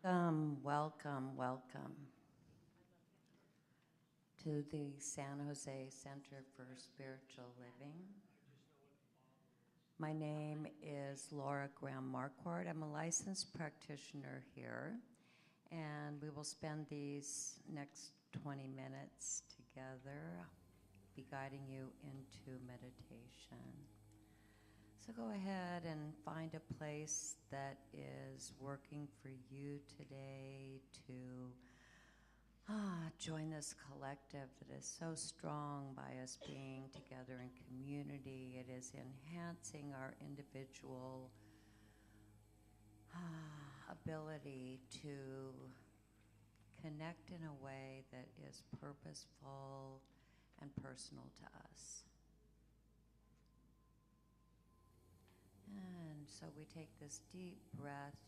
Welcome to the San Jose Center for Spiritual Living. My name is Laura Graham-Marquard. I'm a licensed practitioner here, and we will spend these next 20 minutes together. I'll be guiding you into meditation. So go ahead and find a place that is working for you today to join this collective that is so strong by us being together in community. It is enhancing our individual ability to connect in a way that is purposeful and personal to us. And so we take this deep breath,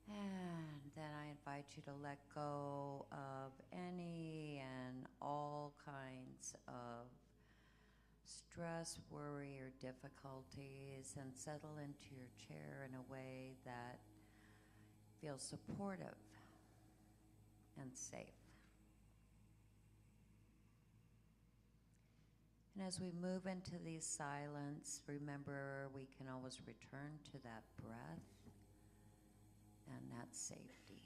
and then I invite you to let go of any and all kinds of stress, worry, or difficulties, and settle into your chair in a way that feels supportive and safe. And as we move into these silence, remember we can always return to that breath and that safety.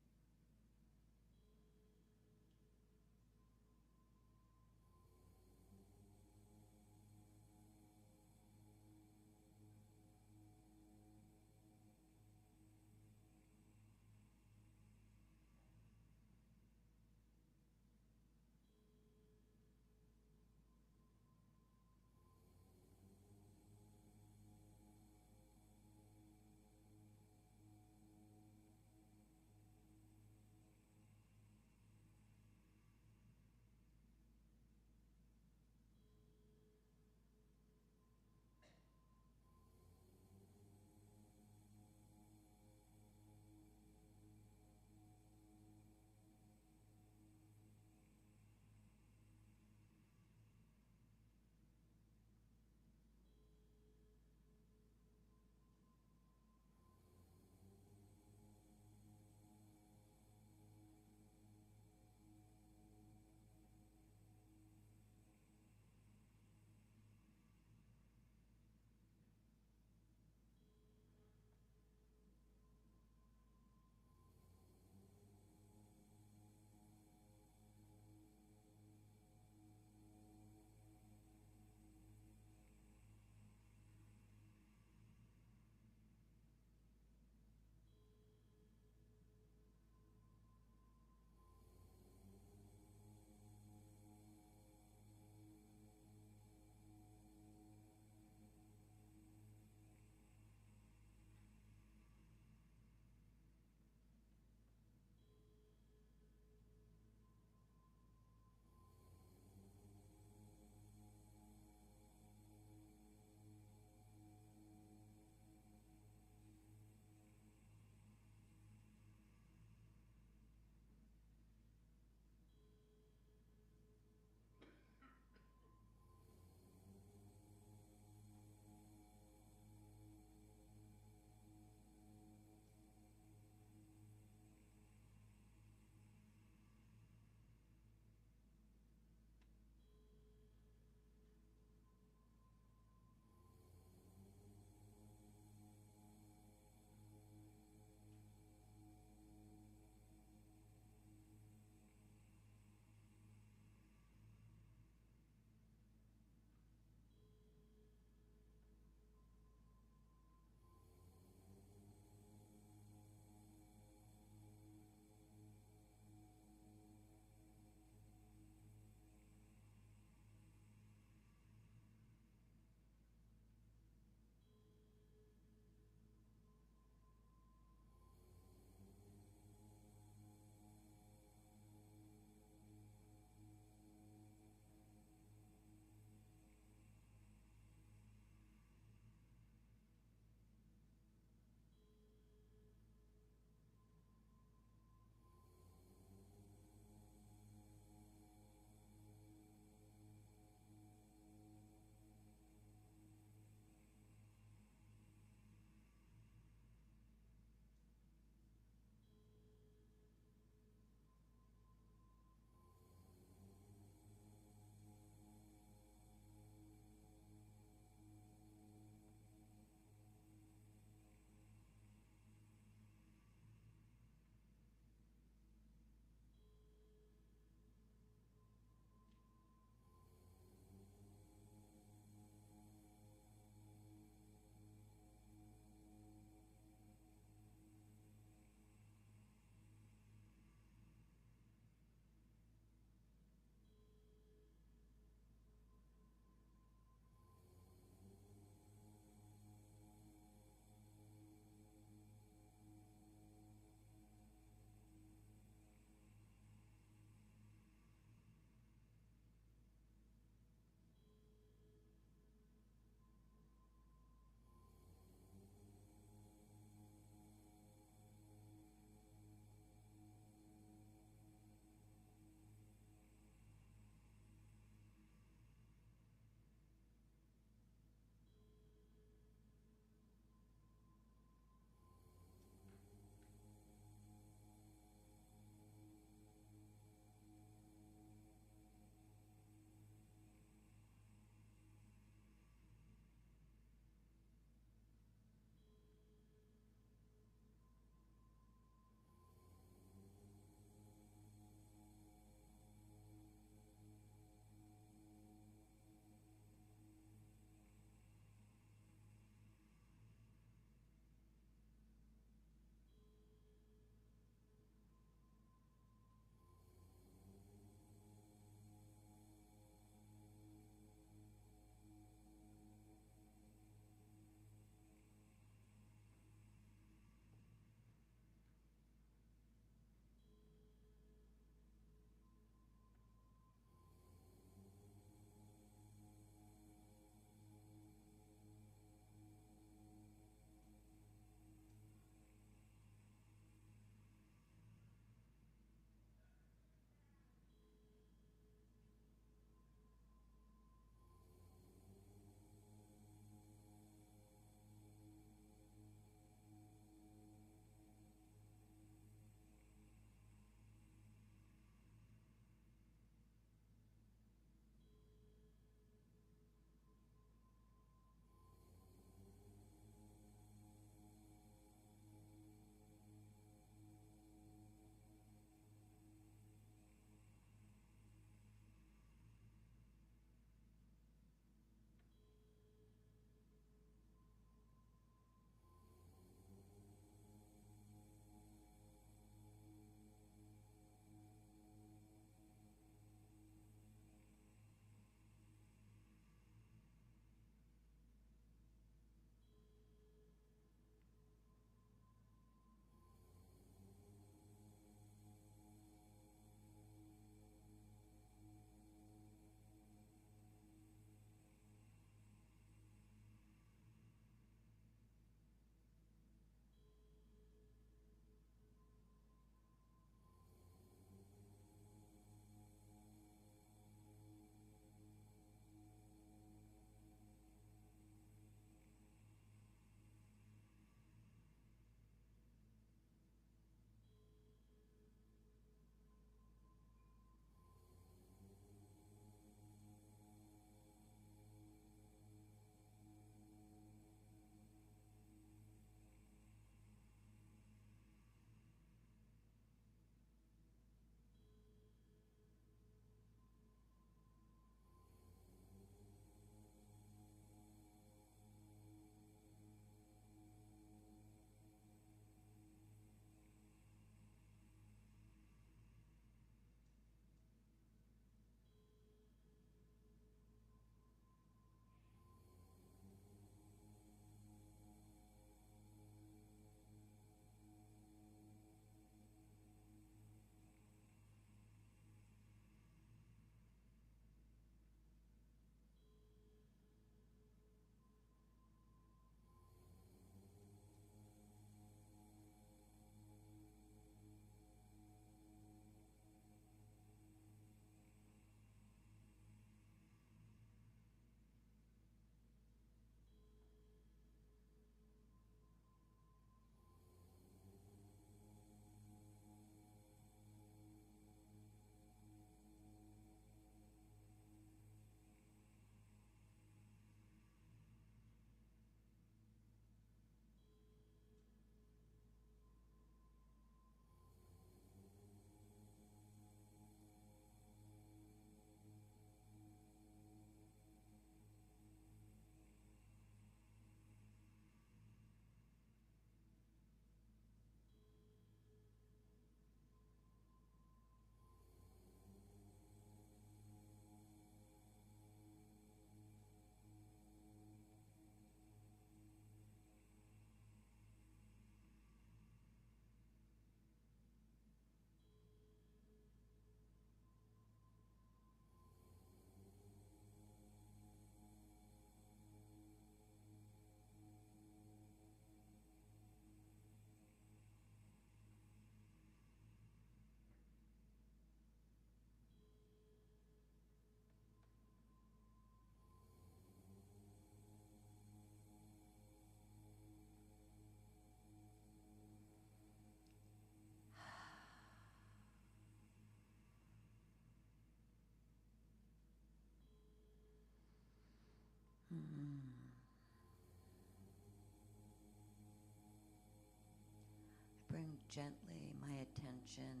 gently my attention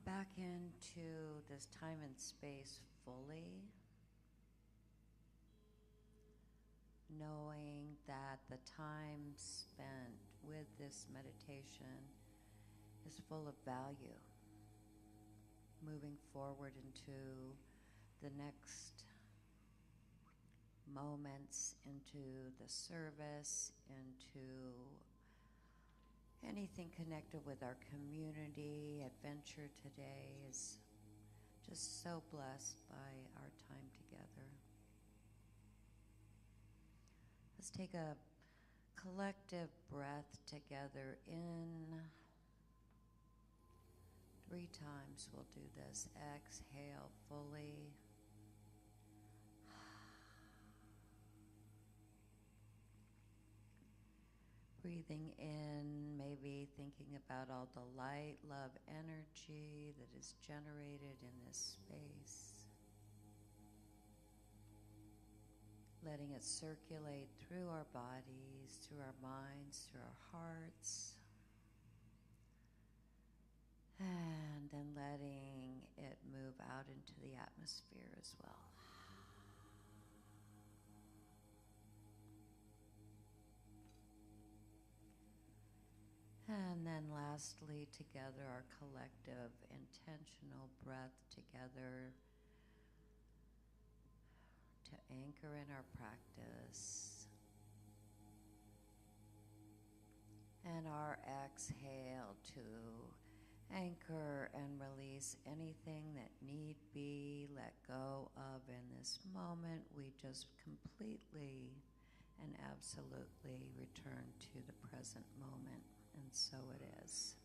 back into this time and space fully, knowing that the time spent with this meditation is full of value, moving forward into the next moments, into the service, into anything connected with our community. Adventure today is just so blessed by our time together. Let's take a collective breath together in. 3 times we'll do this. Exhale fully. Breathing in, maybe thinking about all the light, love, energy that is generated in this space. Letting it circulate through our bodies, through our minds, through our hearts. And then letting it move out into the atmosphere as well. And then lastly, together, our collective intentional breath together to anchor in our practice. And our exhale to anchor and release anything that need be let go of in this moment. We just completely and absolutely return to the present moment. And so it is.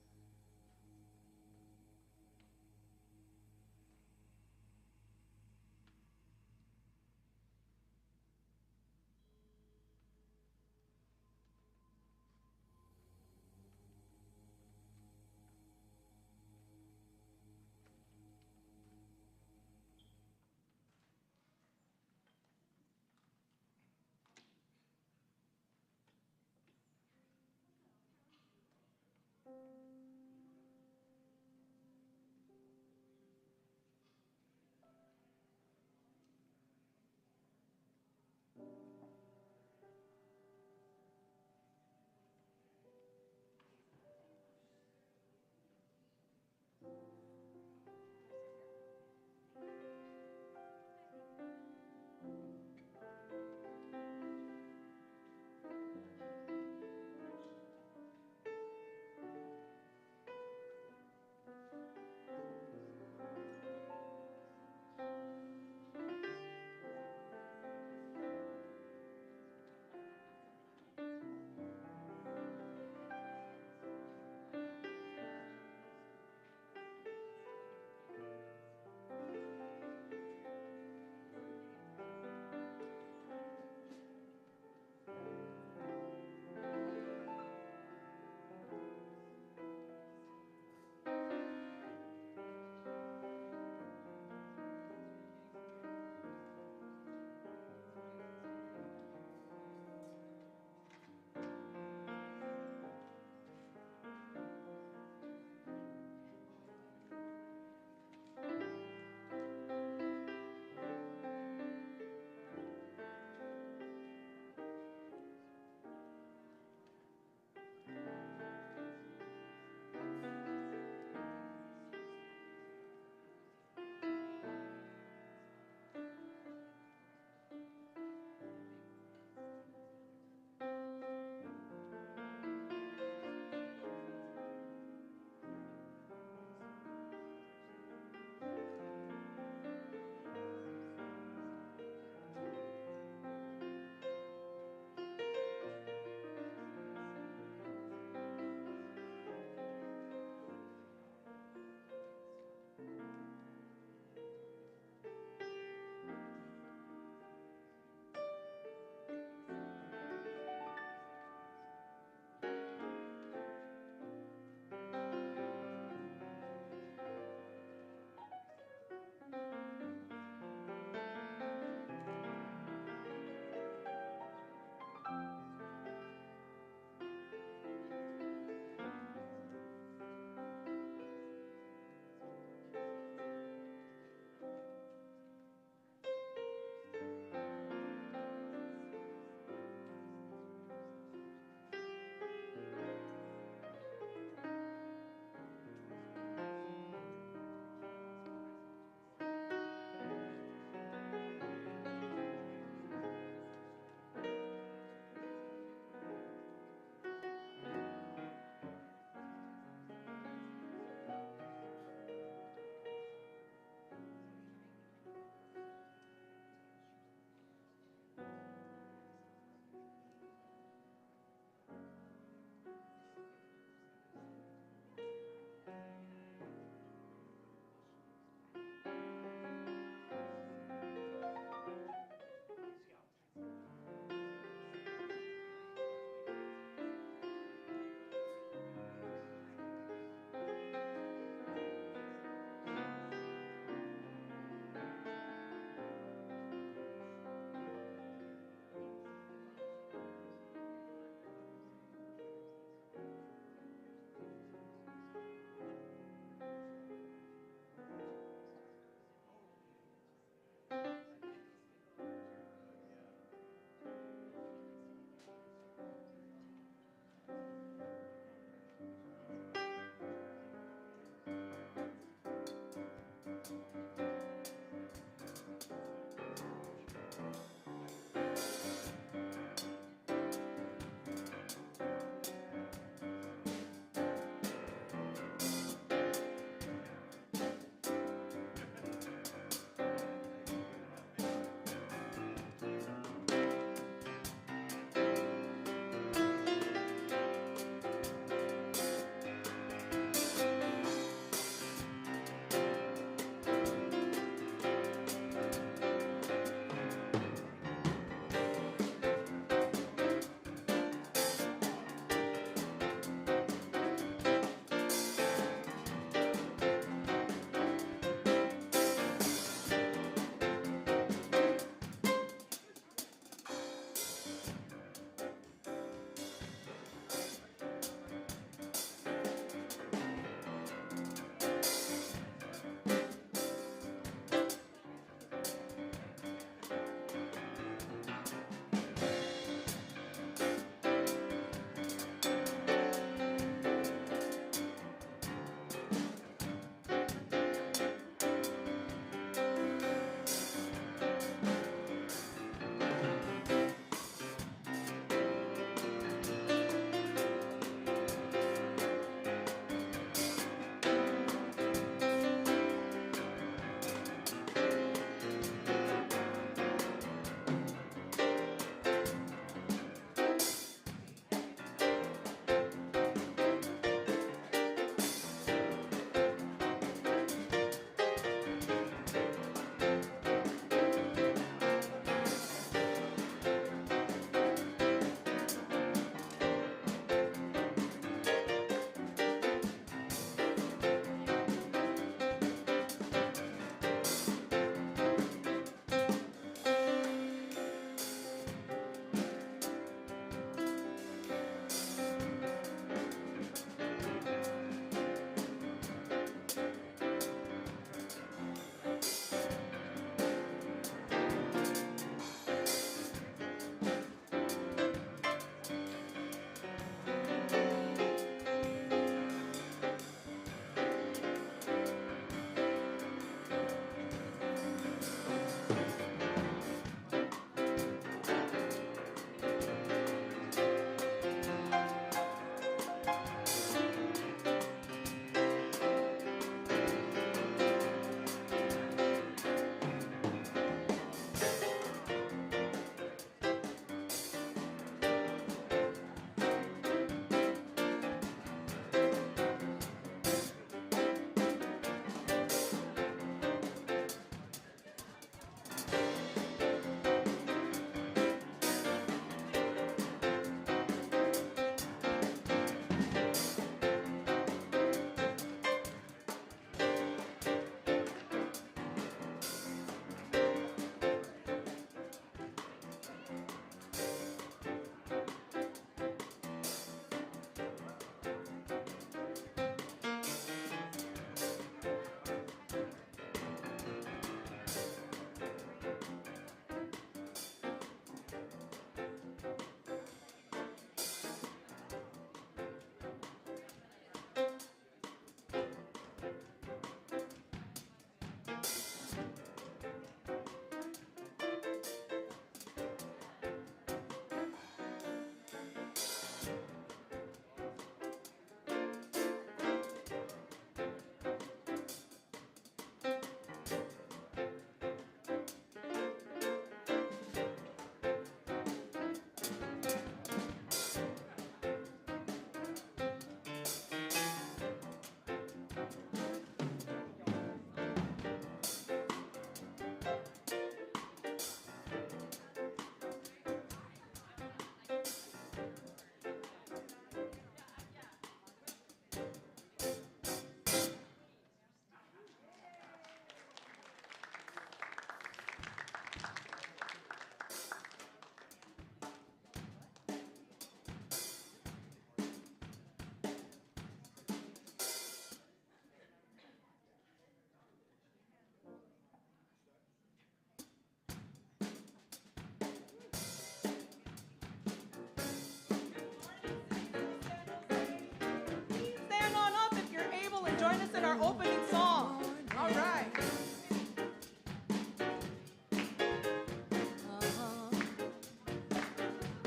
Our opening song. All right.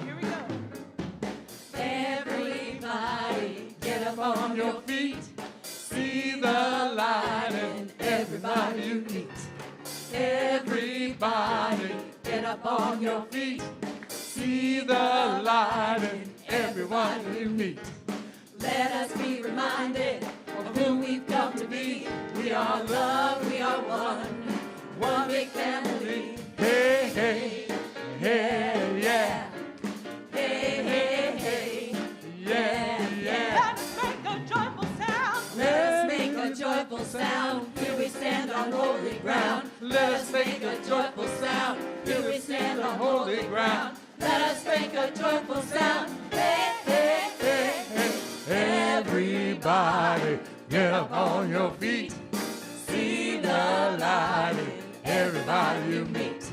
Here we go. Everybody, get up on your feet. See the light in everybody you meet. Everybody, get up on your feet. See the light in everyone you meet. Let us be reminded of who we've come to be. We are love, we are one big family. Hey, hey, hey, yeah. Hey, hey, hey, yeah, yeah. Let's make a joyful sound. Let us make a joyful sound. Here we stand on holy ground. Let us make a joyful sound. Here we stand on holy ground. Let us make a joyful sound. Hey, hey, hey, hey. Everybody, get up on your feet. See the light in everybody you meet.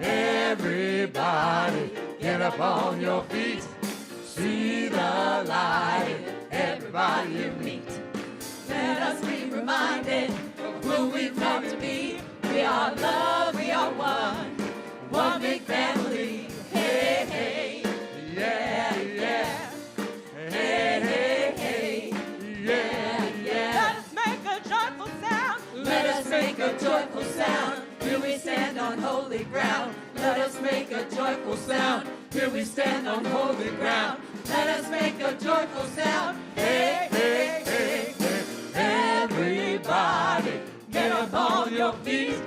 Everybody, get up on your feet. See the light in everybody you meet. Let us be reminded of who we've come to be. We are love, we are one big family. Hey, hey, yeah, yeah. Hey, hey, hey, yeah, yeah. Let us make a joyful sound. Let us make a joyful sound. Here we stand on holy ground. Let us make a joyful sound. Here we stand on holy ground. Let us make a joyful sound. Hey, hey, hey, hey. Everybody, get up on your feet.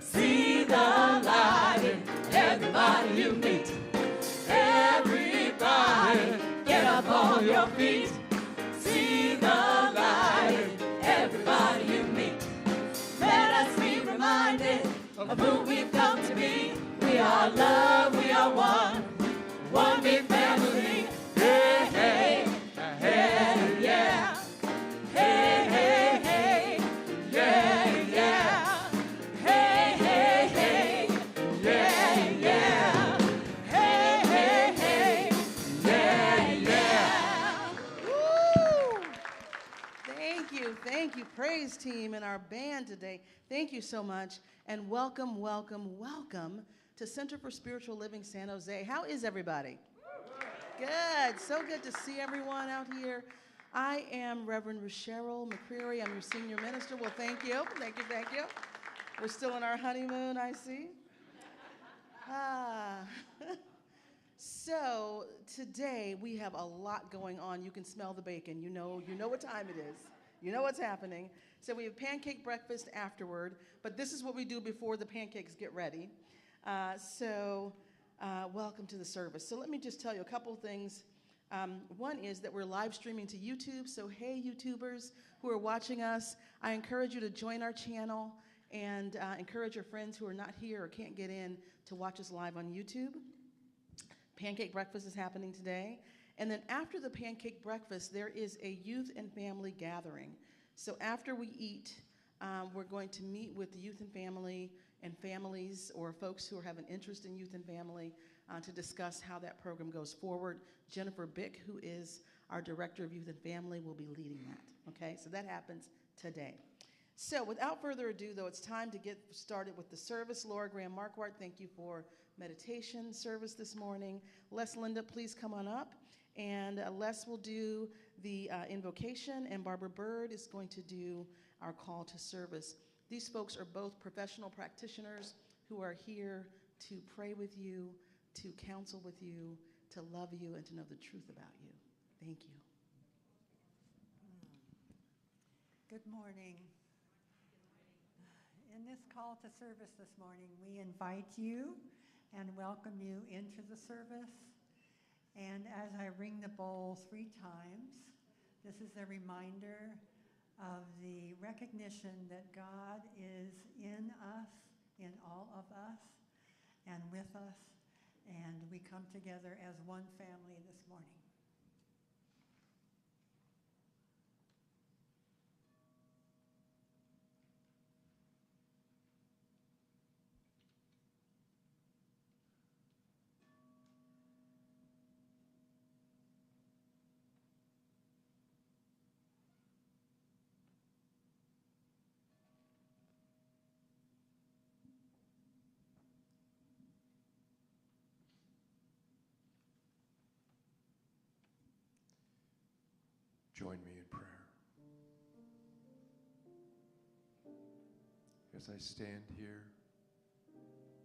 See the light in everybody you meet. Everybody, get up on your feet. See the light in everybody you meet. Let us be reminded of who we've come to be. We are love, we are one big family. Hey, hey, hey, yeah. Hey, hey, hey, yeah, yeah. Hey, hey, hey, yeah, yeah. Hey, hey, hey, yeah, yeah. Woo! Thank you, thank you. Praise praise team and our band today. Thank you so much, and welcome, welcome, welcome to Center for Spiritual Living San Jose. How is everybody? Good. So good to see everyone out here. I am Reverend Rasheryl McCreary. I'm your senior minister. Well, thank you. Thank you, thank you. We're still in our honeymoon, I see. So today we have a lot going on. You can smell the bacon. You know what time it is. You know what's happening. So we have pancake breakfast afterward, but this is what we do before the pancakes get ready. Welcome to the service. So let me just tell you a couple of things. One is that we're live streaming to YouTube. So hey, YouTubers who are watching us, I encourage you to join our channel and encourage your friends who are not here or can't get in to watch us live on YouTube. Pancake breakfast is happening today. And then after the pancake breakfast, there is a youth and family gathering. So after we eat, we're going to meet with the youth and family and families or folks who have an interest in youth and family to discuss how that program goes forward. Jennifer Bick, who is our Director of Youth and Family, will be leading that. Okay, so that happens today. So without further ado, though, it's time to get started with the service. Laura Graham-Marquard, thank you for meditation service this morning. Les Lindop, please come on up. And Les will do the invocation, and Barbara Bird is going to do our call to service. These folks are both professional practitioners who are here to pray with you, to counsel with you, to love you, and to know the truth about you. Thank you. Good morning. In this call to service this morning, we invite you and welcome you into the service. And as I ring the bowl 3 times, this is a reminder of the recognition that God is in us, in all of us, and with us, and we come together as one family this morning. Join me in prayer. As I stand here,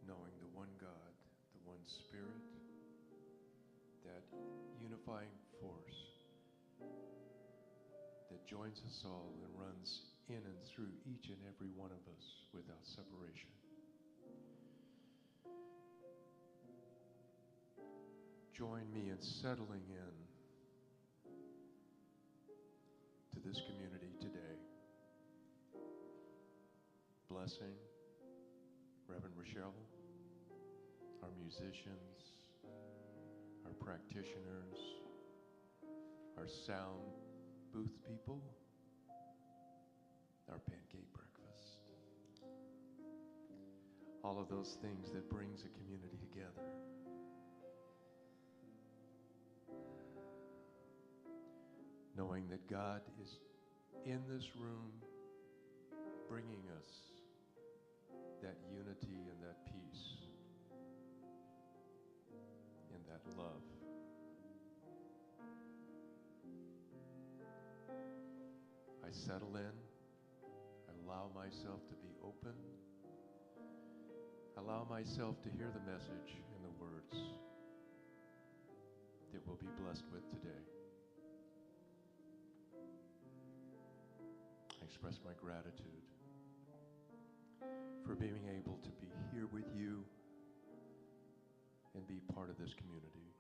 knowing the one God, the one Spirit, that unifying force that joins us all and runs in and through each and every one of us without separation. Join me in settling in to this community today. Blessing Reverend Rasheryl, our musicians, our practitioners, our sound booth people, our pancake breakfast. All of those things that brings a community together. Knowing that God is in this room bringing us that unity and that peace and that love. I settle in, I allow myself to be open, allow myself to hear the message and the words that we'll be blessed with today. I express my gratitude for being able to be here with you and be part of this community.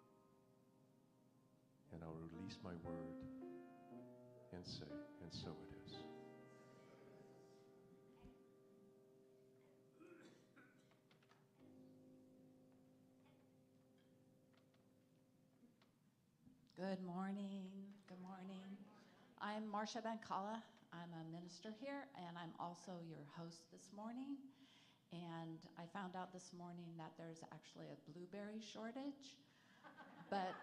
And I'll release my word and say, and so it is. Good morning. Good morning. I'm Marcia Bencala. I'm a minister here, and I'm also your host this morning. And I found out this morning that there's actually a blueberry shortage, but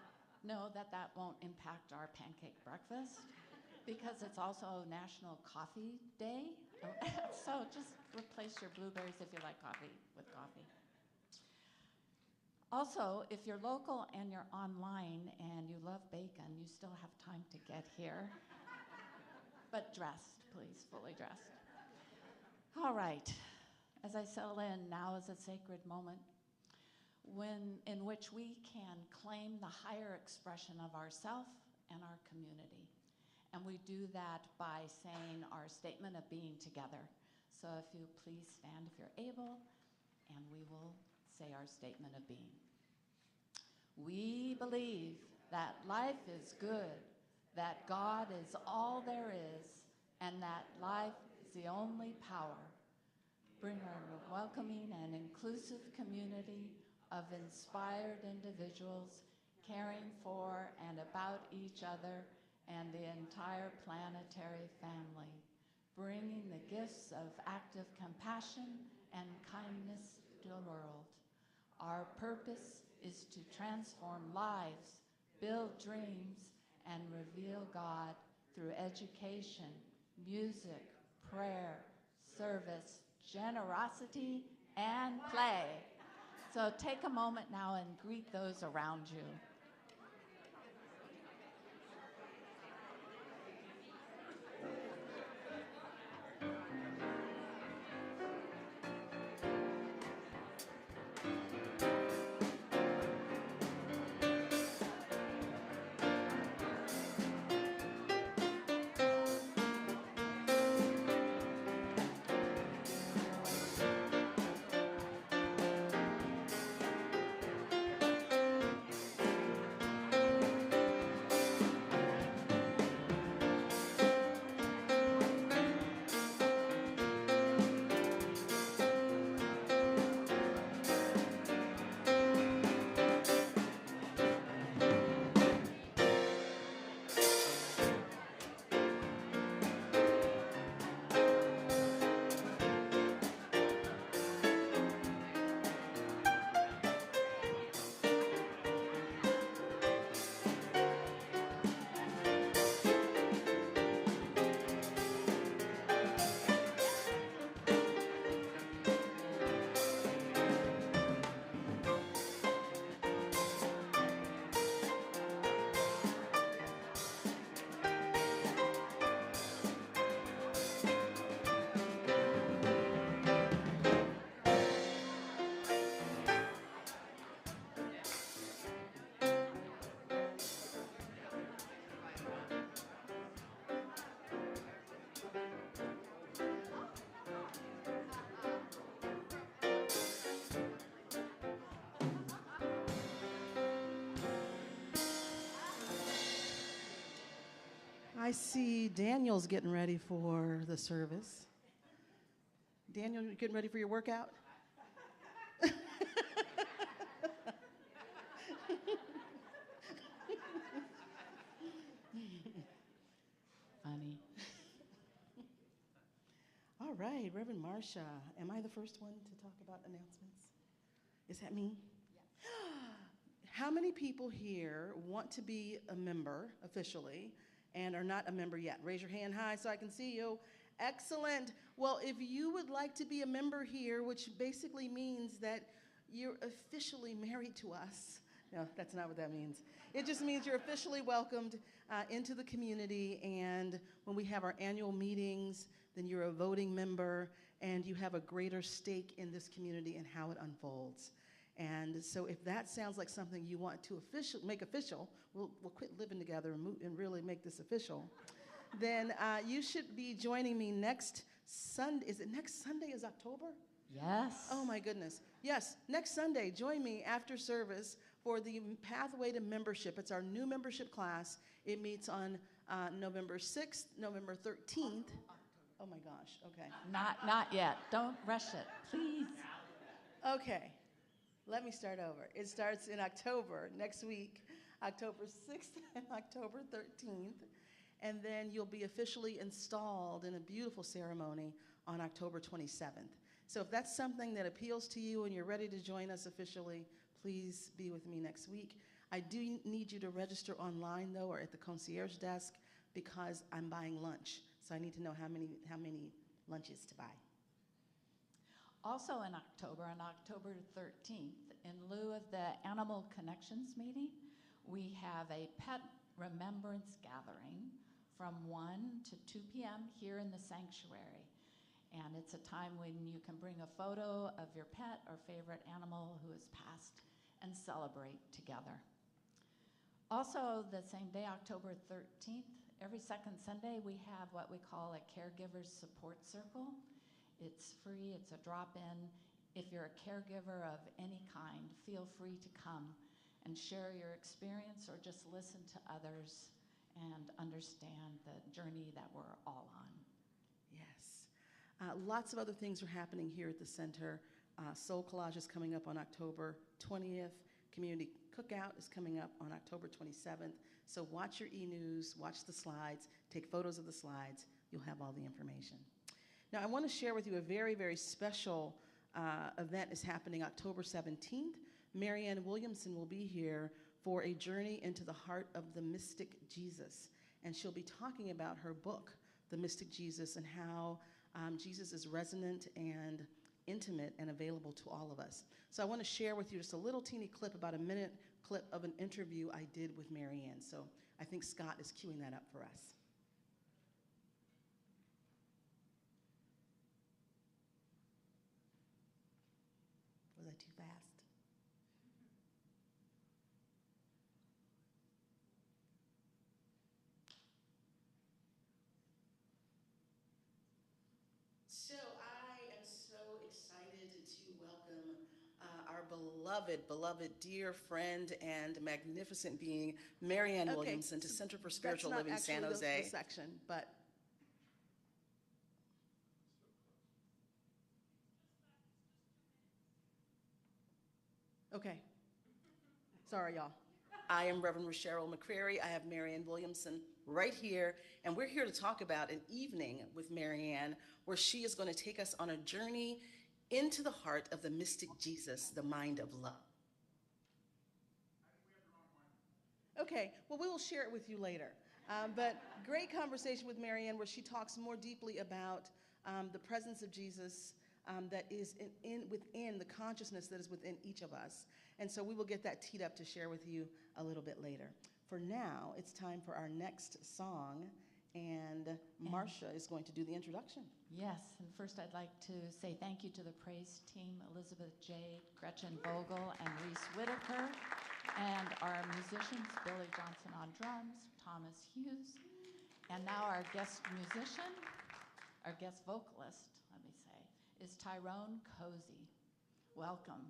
know that that won't impact our pancake breakfast. because it's also National Coffee Day. So just replace your blueberries if you like coffee with coffee. Also, if you're local and you're online and you love bacon, you still have time to get here. But dressed, please, fully dressed. All right. As I settle in, now is a sacred moment in which we can claim the higher expression of ourself and our community. And we do that by saying our statement of being together. So if you please stand if you're able, and we will say our statement of being. We believe that life is good, that God is all there is, and that life is the only power. Bring a welcoming and inclusive community of inspired individuals caring for and about each other and the entire planetary family, bringing the gifts of active compassion and kindness to the world. Our purpose is to transform lives, build dreams, and reveal God through education, music, prayer, service, generosity, and play. So take a moment now and greet those around you. I see Daniel's getting ready for the service. Daniel, you getting ready for your workout? Funny. All right, Reverend Marcia, am I the first one to talk about announcements? Is that me? Yeah. How many people here want to be a member officially and are not a member yet? Raise your hand high so I can see you. Excellent. Well, if you would like to be a member here, which basically means that you're officially married to us. No, that's not what that means. It just means you're officially welcomed into the community, and when we have our annual meetings, then you're a voting member, and you have a greater stake in this community and how it unfolds. And so if that sounds like something you want to make official, we'll quit living together and really make this official, then you should be joining me next Sunday. Is it next Sunday is October? Yes. Oh my goodness. Yes, next Sunday, join me after service for the Pathway to Membership. It's our new membership class. It meets on November 6th, November 13th. Oh my gosh, okay. Not yet. Don't rush it, please. Okay, let me start over. It starts in October, next week, October 6th and October 13th. And then you'll be officially installed in a beautiful ceremony on October 27th. So if that's something that appeals to you and you're ready to join us officially, please be with me next week. I do need you to register online, though, or at the concierge desk. because I'm buying lunch. So I need to know how many lunches to buy. Also in October, on October 13th, in lieu of the Animal Connections meeting, we have a pet remembrance gathering from 1 to 2 p.m. here in the sanctuary. And it's a time when you can bring a photo of your pet or favorite animal who has passed and celebrate together. Also, the same day, October 13th, every second Sunday, we have what we call a caregiver's support circle. It's free, it's a drop-in. If you're a caregiver of any kind, feel free to come and share your experience or just listen to others and understand the journey that we're all on. Yes. Lots of other things are happening here at the center. Soul Collage is coming up on October 20th. Community Cookout is coming up on October 27th. So watch your e-news, watch the slides, take photos of the slides. You'll have all the information. Now, I want to share with you a very, very special event is happening October 17th. Marianne Williamson will be here for a journey into the heart of the mystic Jesus. And she'll be talking about her book, The Mystic Jesus, and how Jesus is resonant and intimate and available to all of us. So I want to share with you just a little teeny clip, about a minute clip of an interview I did with Marianne. So I think Scott is queuing that up for us. Was I too fast? So I am so excited to welcome our beloved, dear friend and magnificent being, Marianne Williamson, to Center for Spiritual Living, San Jose. That's not actually the section, but okay. Sorry, y'all. I am Reverend Rasheryl McCreary. I have Marianne Williamson right here, and we're here to talk about an evening with Marianne where she is going to take us on a journey into the heart of the mystic Jesus, the mind of love. Okay, well, we will share it with you later. But great conversation with Marianne where she talks more deeply about the presence of Jesus that is within the consciousness that is within each of us. And so we will get that teed up to share with you a little bit later. For now, it's time for our next song, and Marcia is going to do the introduction. Yes, and first I'd like to say thank you to the praise team, Elizabeth J., Gretchen Vogel, and Reese Whitaker, and our musicians, Billy Johnson on drums, Thomas Hughes, and now our guest musician, our guest vocalist, let me say, is Tyrone Cosey. Welcome.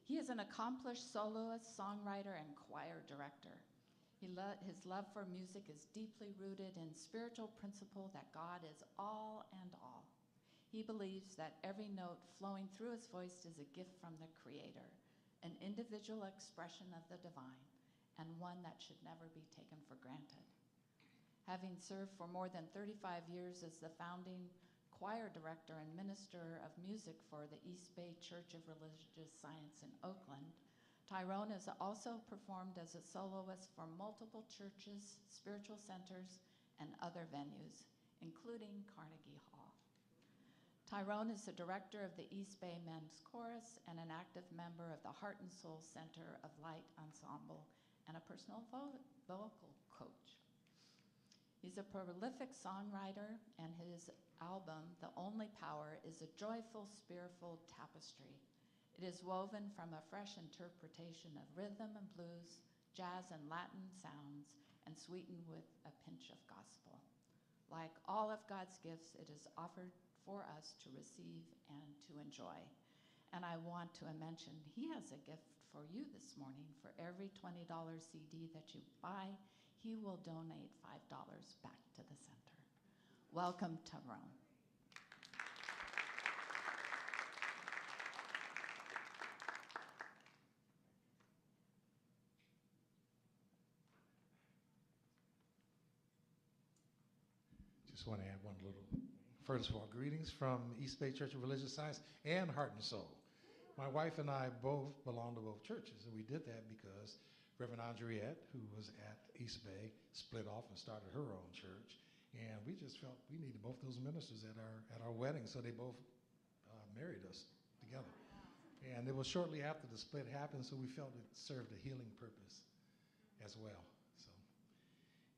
He is an accomplished soloist, songwriter, and choir director. His love for music is deeply rooted in spiritual principle that God is all and all. He believes that every note flowing through his voice is a gift from the Creator, an individual expression of the divine, and one that should never be taken for granted. Having served for more than 35 years as the founding choir director and minister of music for the East Bay Church of Religious Science in Oakland, Tyrone has also performed as a soloist for multiple churches, spiritual centers, and other venues, including Carnegie Hall. Tyrone is the director of the East Bay Men's Chorus and an active member of the Heart and Soul Center of Light Ensemble and a personal vocal coach. He's a prolific songwriter, and his album, The Only Power, is a joyful, spiritual tapestry. It is woven from a fresh interpretation of rhythm and blues, jazz and Latin sounds, and sweetened with a pinch of gospel. Like all of God's gifts, it is offered for us to receive and to enjoy. And I want to mention, he has a gift for you this morning. For every $20 CD that you buy, he will donate $5 back to the center. Welcome, Tyrone. Just want to add one little, first of all, greetings from East Bay Church of Religious Science and Heart and Soul. My wife and I both belong to both churches, and we did that because Reverend Andriette, who was at East Bay, split off and started her own church. And we just felt we needed both those ministers at our wedding, so they both married us together. And it was shortly after the split happened, so we felt it served a healing purpose as well. So,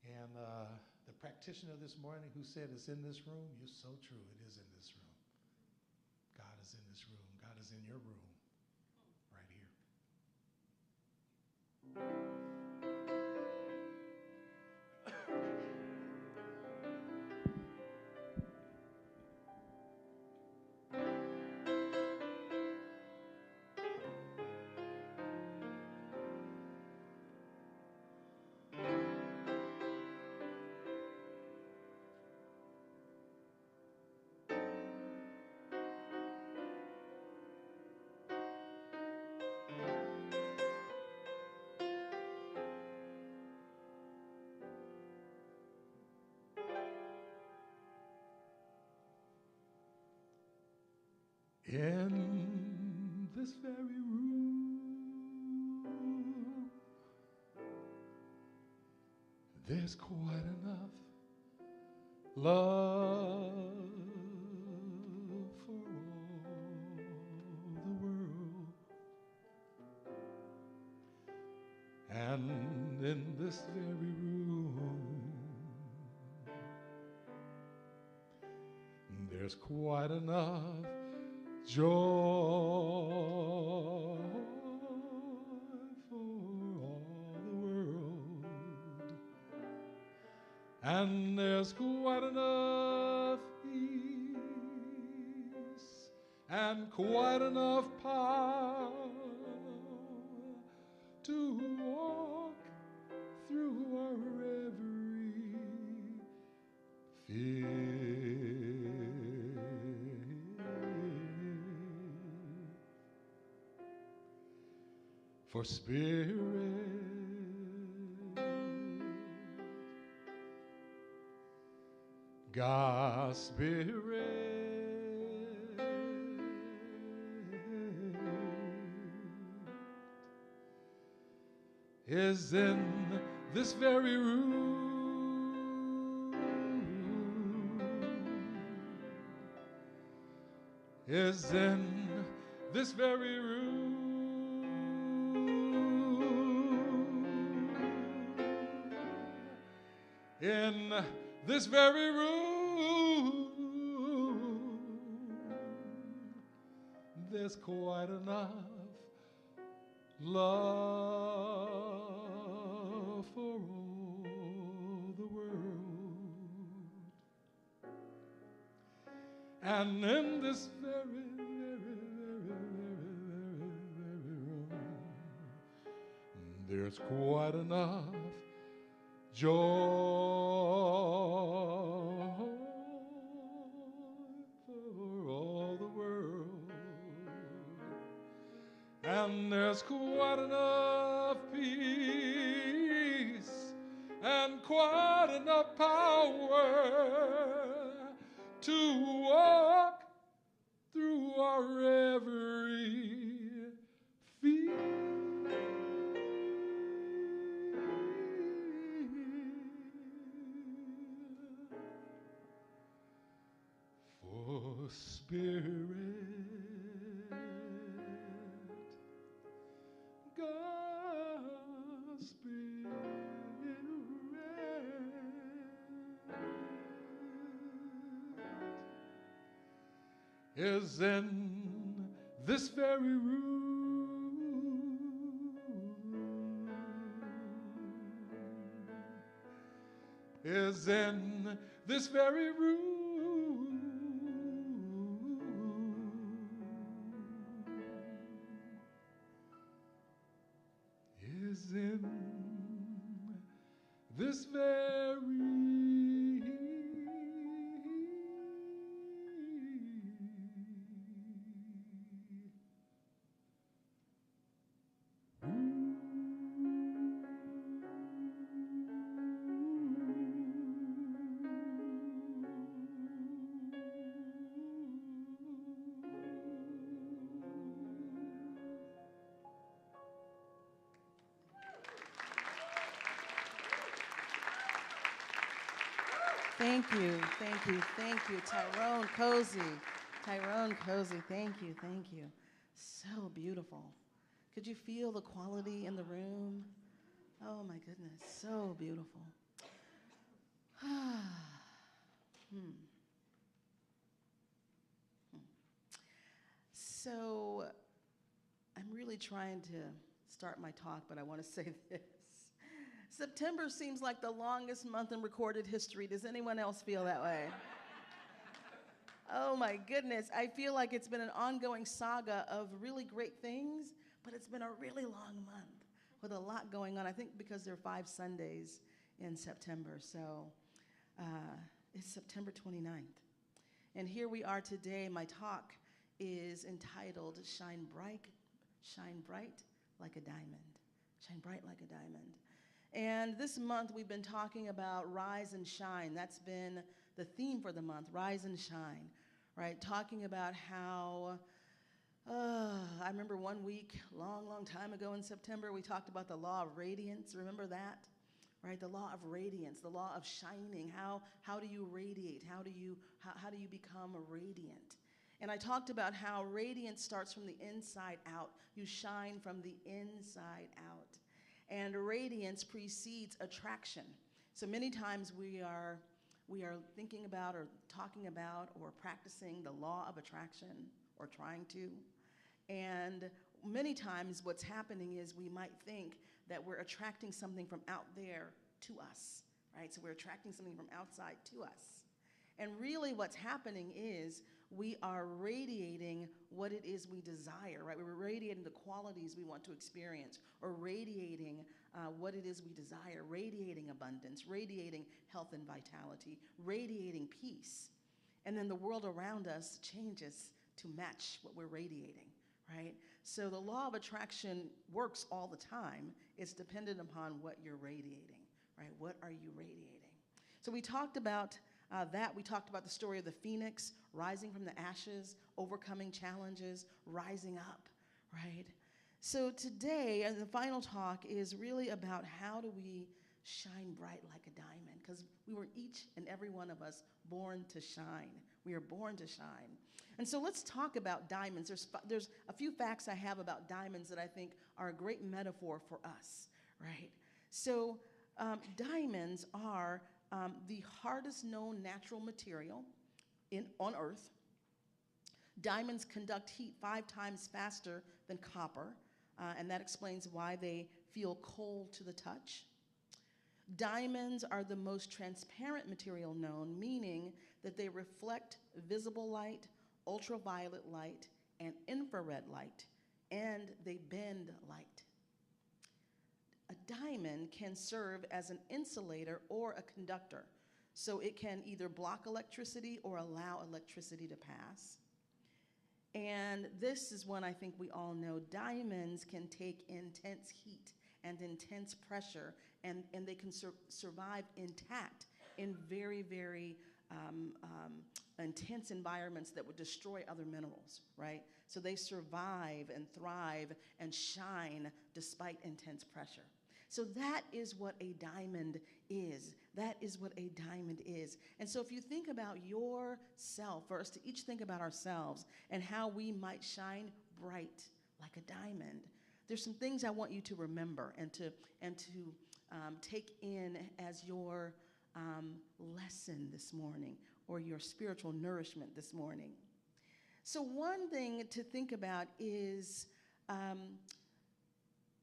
and the practitioner this morning who said it's in this room, you're so true. It is in this room. God is in this room. God is in your room right here. In this very room, there's quite enough love for all the world. And in this very room, there's quite enough joy for all the world, and there's quite enough peace and quite enough power to walk through our every fear. For Spirit, God's Spirit is in this very room, is in this very room. In this very room, there's quite enough love for all the world. And in this very, very, very, very, very room, there's quite enough joy for all the world, and there's quite enough peace and quite enough power to walk through our every fear. For Spirit, God's Spirit is in this very room, is in this very room. Is in this very Thank you, thank you, thank you. Tyrone, Cosey. Tyrone, Cosey, thank you, thank you. So beautiful. Could you feel the quality in the room? Oh my goodness, so beautiful. So I'm really trying to start my talk, but I want to say this. September seems like the longest month in recorded history. Does anyone else feel that way? Oh my goodness, I feel like it's been an ongoing saga of really great things, but it's been a really long month with a lot going on. I think because there are 5 Sundays in September, so it's September 29th. And here we are today. My talk is entitled Shine Bright Like a Diamond. Shine bright like a diamond. And this month we've been talking about rise and shine. That's been the theme for the month, rise and shine, right? Talking about how, I remember one week, long time ago in September, we talked about the law of radiance. Remember that? Right, the law of radiance, the law of shining. How do you radiate? How do you become radiant? And I talked about how radiance starts from the inside out. You shine from the inside out. And radiance precedes attraction. So many times we are thinking about or talking about or practicing the law of attraction or trying to. And many times what's happening is we might think that we're attracting something from out there to us, right? So we're attracting something from outside to us. And really what's happening is we are radiating what it is we desire, right? We're radiating the qualities we want to experience, or radiating what it is we desire, radiating abundance, radiating health and vitality, radiating peace. And then the world around us changes to match what we're radiating, right? So the law of attraction works all the time. It's dependent upon what you're radiating, right? What are you radiating? So we talked about that. We talked about the story of the phoenix rising from the ashes, overcoming challenges, rising up, right? So today, the final talk is really about how do we shine bright like a diamond, because we were each and every one of us born to shine. We are born to shine. And so let's talk about diamonds. There's a few facts I have about diamonds that I think are a great metaphor for us, right? So diamonds are the hardest known natural material on Earth. Diamonds conduct heat 5 times faster than copper, and that explains why they feel cold to the touch. Diamonds are the most transparent material known, meaning that they reflect visible light, ultraviolet light, and infrared light, and they bend light. A diamond can serve as an insulator or a conductor, so it can either block electricity or allow electricity to pass. And this is one I think we all know. Diamonds can take intense heat and intense pressure, and they can survive intact in very, very intense environments that would destroy other minerals, right? So they survive and thrive and shine despite intense pressure. So that is what a diamond is. That is what a diamond is. And so if you think about yourself, for us to each think about ourselves and how we might shine bright like a diamond, there's some things I want you to remember and to take in as your lesson this morning, or your spiritual nourishment this morning. So one thing to think about is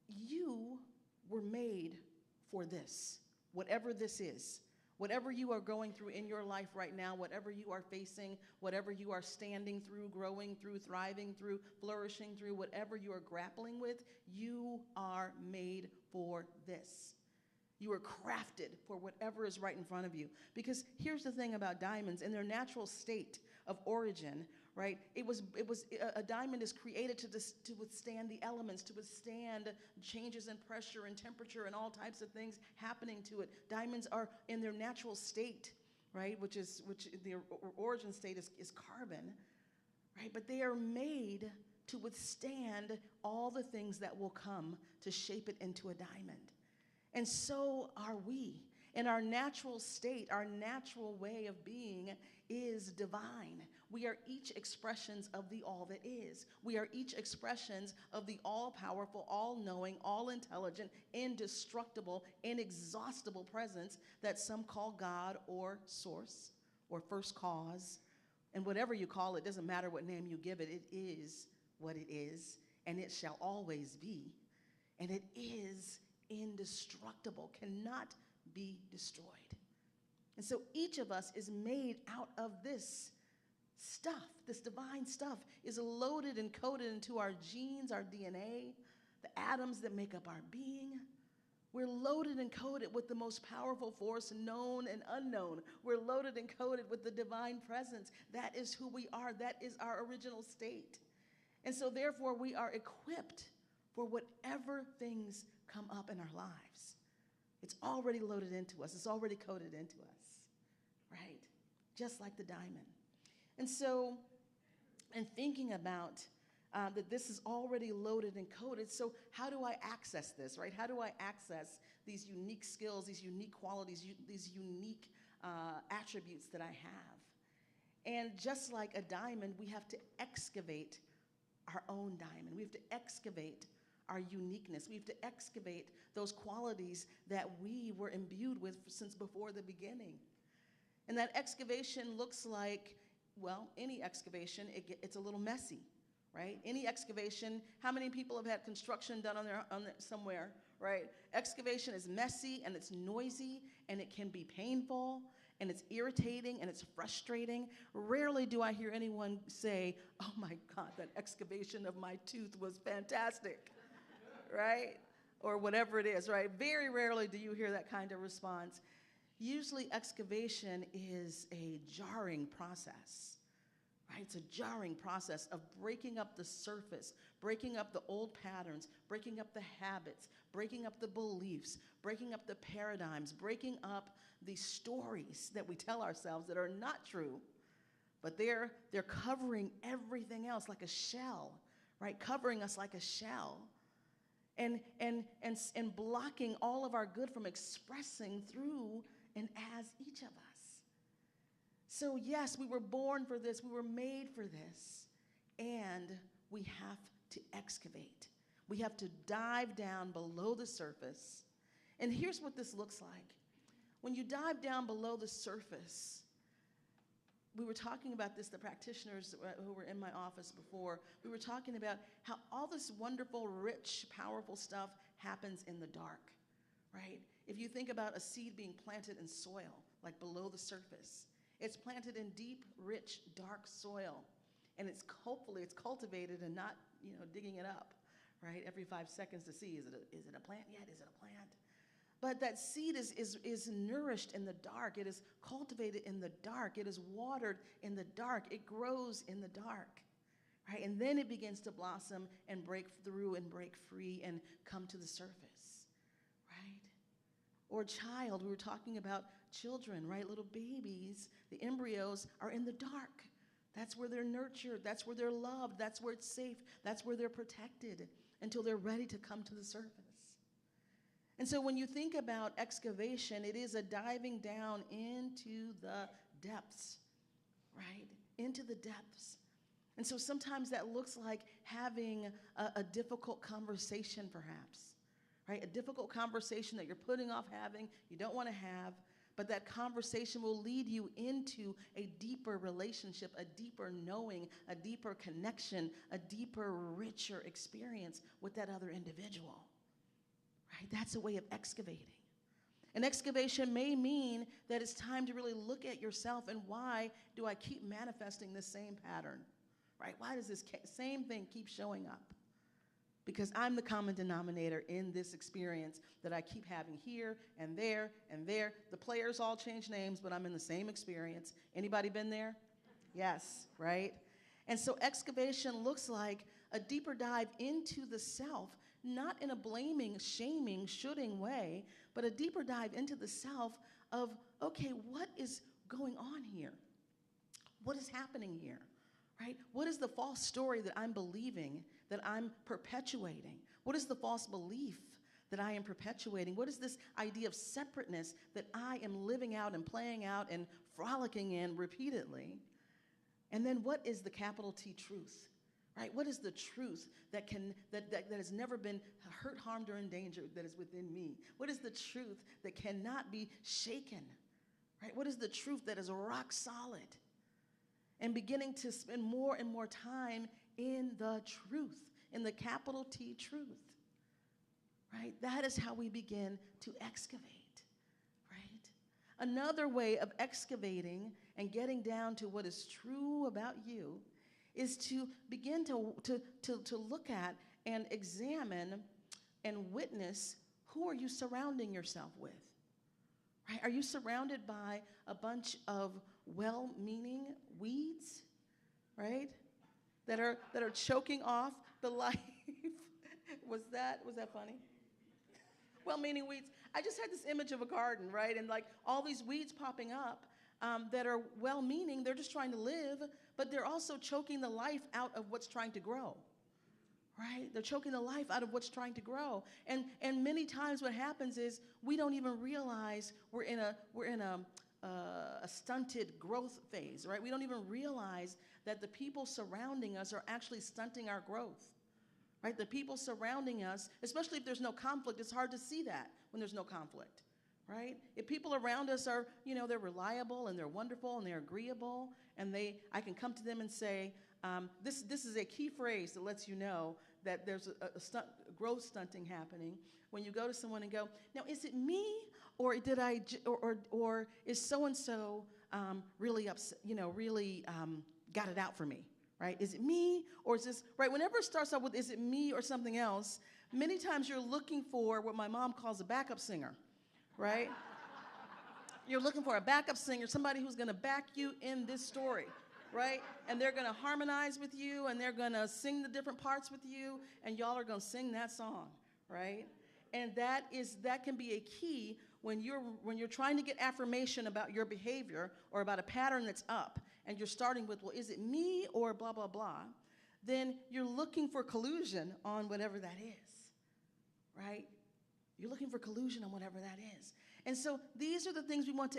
you were made for this, whatever this is. Whatever you are going through in your life right now, whatever you are facing, whatever you are standing through, growing through, thriving through, flourishing through, whatever you are grappling with, you are made for this. You are crafted for whatever is right in front of you. Because here's the thing about diamonds: in their natural state of origin, right? A diamond is created to withstand the elements, to withstand changes in pressure and temperature and all types of things happening to it. Diamonds are in their natural state, right? Which the origin state is carbon, right? But they are made to withstand all the things that will come to shape it into a diamond. And so are we. And our natural state, our natural way of being is divine. We are each expressions of the all that is. We are each expressions of the all-powerful, all-knowing, all-intelligent, indestructible, inexhaustible presence that some call God or source or first cause. And whatever you call it, doesn't matter what name you give it, it is what it is, and it shall always be. And it is indestructible, cannot be destroyed. And so each of us is made out of this stuff. This divine stuff is loaded and coded into our genes, our DNA, the atoms that make up our being. We're loaded and coded with the most powerful force known and unknown. We're loaded and coded with the divine presence. That is who we are. That is our original state. And so therefore we are equipped for whatever things come up in our lives. It's already loaded into us. It's already coded into us, right? Just like the diamond. And so, in thinking about that this is already loaded and coded, so how do I access this, right? How do I access these unique skills, these unique qualities, these unique attributes that I have? And just like a diamond, we have to excavate our own diamond. We have to excavate our uniqueness. We have to excavate those qualities that we were imbued with since before the beginning. And that excavation looks like, well, any excavation, it's a little messy, right? Any excavation, how many people have had construction done on somewhere, right? Excavation is messy and it's noisy and it can be painful and it's irritating and it's frustrating. Rarely do I hear anyone say, oh my God, that excavation of my tooth was fantastic, right? Or whatever it is, right? Very rarely do you hear that kind of response. Usually excavation is a jarring process, right? It's a jarring process of breaking up the surface, breaking up the old patterns, breaking up the habits, breaking up the beliefs, breaking up the paradigms, breaking up the stories that we tell ourselves that are not true, but they're covering everything else like a shell, right? Covering us like a shell. And blocking all of our good from expressing through and as each of us. So yes, we were born for this, we were made for this, and we have to excavate. We have to dive down below the surface. And here's what this looks like. When you dive down below the surface, we were talking about this, the practitioners who were in my office before, we were talking about how all this wonderful, rich, powerful stuff happens in the dark, right? If you think about a seed being planted in soil, like below the surface, it's planted in deep, rich, dark soil, and hopefully it's cultivated and not, digging it up, right? Every 5 seconds to see, is it a plant yet? Is it a plant? But that seed is nourished in the dark. It is cultivated in the dark. It is watered in the dark. It grows in the dark, right? And then it begins to blossom and break through and break free and come to the surface, right? Or child, we were talking about children, right? Little babies, the embryos are in the dark. That's where they're nurtured. That's where they're loved. That's where it's safe. That's where they're protected until they're ready to come to the surface. And so when you think about excavation, it is a diving down into the depths, right? Into the depths. And so sometimes that looks like having a difficult conversation, perhaps, right? A difficult conversation that you're putting off having, you don't want to have, but that conversation will lead you into a deeper relationship, a deeper knowing, a deeper connection, a deeper, richer experience with that other individual. Right? That's a way of excavating. And excavation may mean that it's time to really look at yourself and why do I keep manifesting this same pattern? Right? Why does this same thing keep showing up? Because I'm the common denominator in this experience that I keep having here and there and there. The players all change names, but I'm in the same experience. Anybody been there? Yes, right? And so excavation looks like a deeper dive into the self, not in a blaming, shaming, shoulding way, but a deeper dive into the self of, okay, what is going on here? What is happening here, right? What is the false story that I'm believing, that I'm perpetuating? What is the false belief that I am perpetuating? What is this idea of separateness that I am living out and playing out and frolicking in repeatedly? And then what is the capital T truth? Right? What is the truth that has never been hurt, harmed, or endangered that is within me? What is the truth that cannot be shaken? Right? What is the truth that is rock solid? And beginning to spend more and more time in the truth, in the capital T truth. Right? That is how we begin to excavate. Right? Another way of excavating and getting down to what is true about you is to begin to look at and examine and witness who are you surrounding yourself with. Right? Are you surrounded by a bunch of well-meaning weeds, right? That are choking off the life. Was that funny? Well-meaning weeds. I just had this image of a garden, right? And like all these weeds popping up that are well-meaning, they're just trying to live, but they're also choking the life out of what's trying to grow. Right? They're choking the life out of what's trying to grow. And many times what happens is we don't even realize we're in a stunted growth phase, right? We don't even realize that the people surrounding us are actually stunting our growth. Right? The people surrounding us, especially if there's no conflict, it's hard to see that when there's no conflict. Right? If people around us are, they're reliable and they're wonderful and they're agreeable, and I can come to them and say, this is a key phrase that lets you know that there's a growth stunting happening. When you go to someone and go, now is it me, or did I, or is so and so really upset, really got it out for me, right? Is it me, or is this right? Whenever it starts out with is it me or something else, many times you're looking for what my mom calls a backup singer, right? You're looking for a backup singer, somebody who's going to back you in this story. Right? And they're going to harmonize with you, and they're going to sing the different parts with you, and y'all are going to sing that song, right? And that can be a key when you're trying to get affirmation about your behavior or about a pattern that's up, and you're starting with, well, is it me or blah, blah, blah? Then you're looking for collusion on whatever that is, right? You're looking for collusion on whatever that is. And so these are the things we want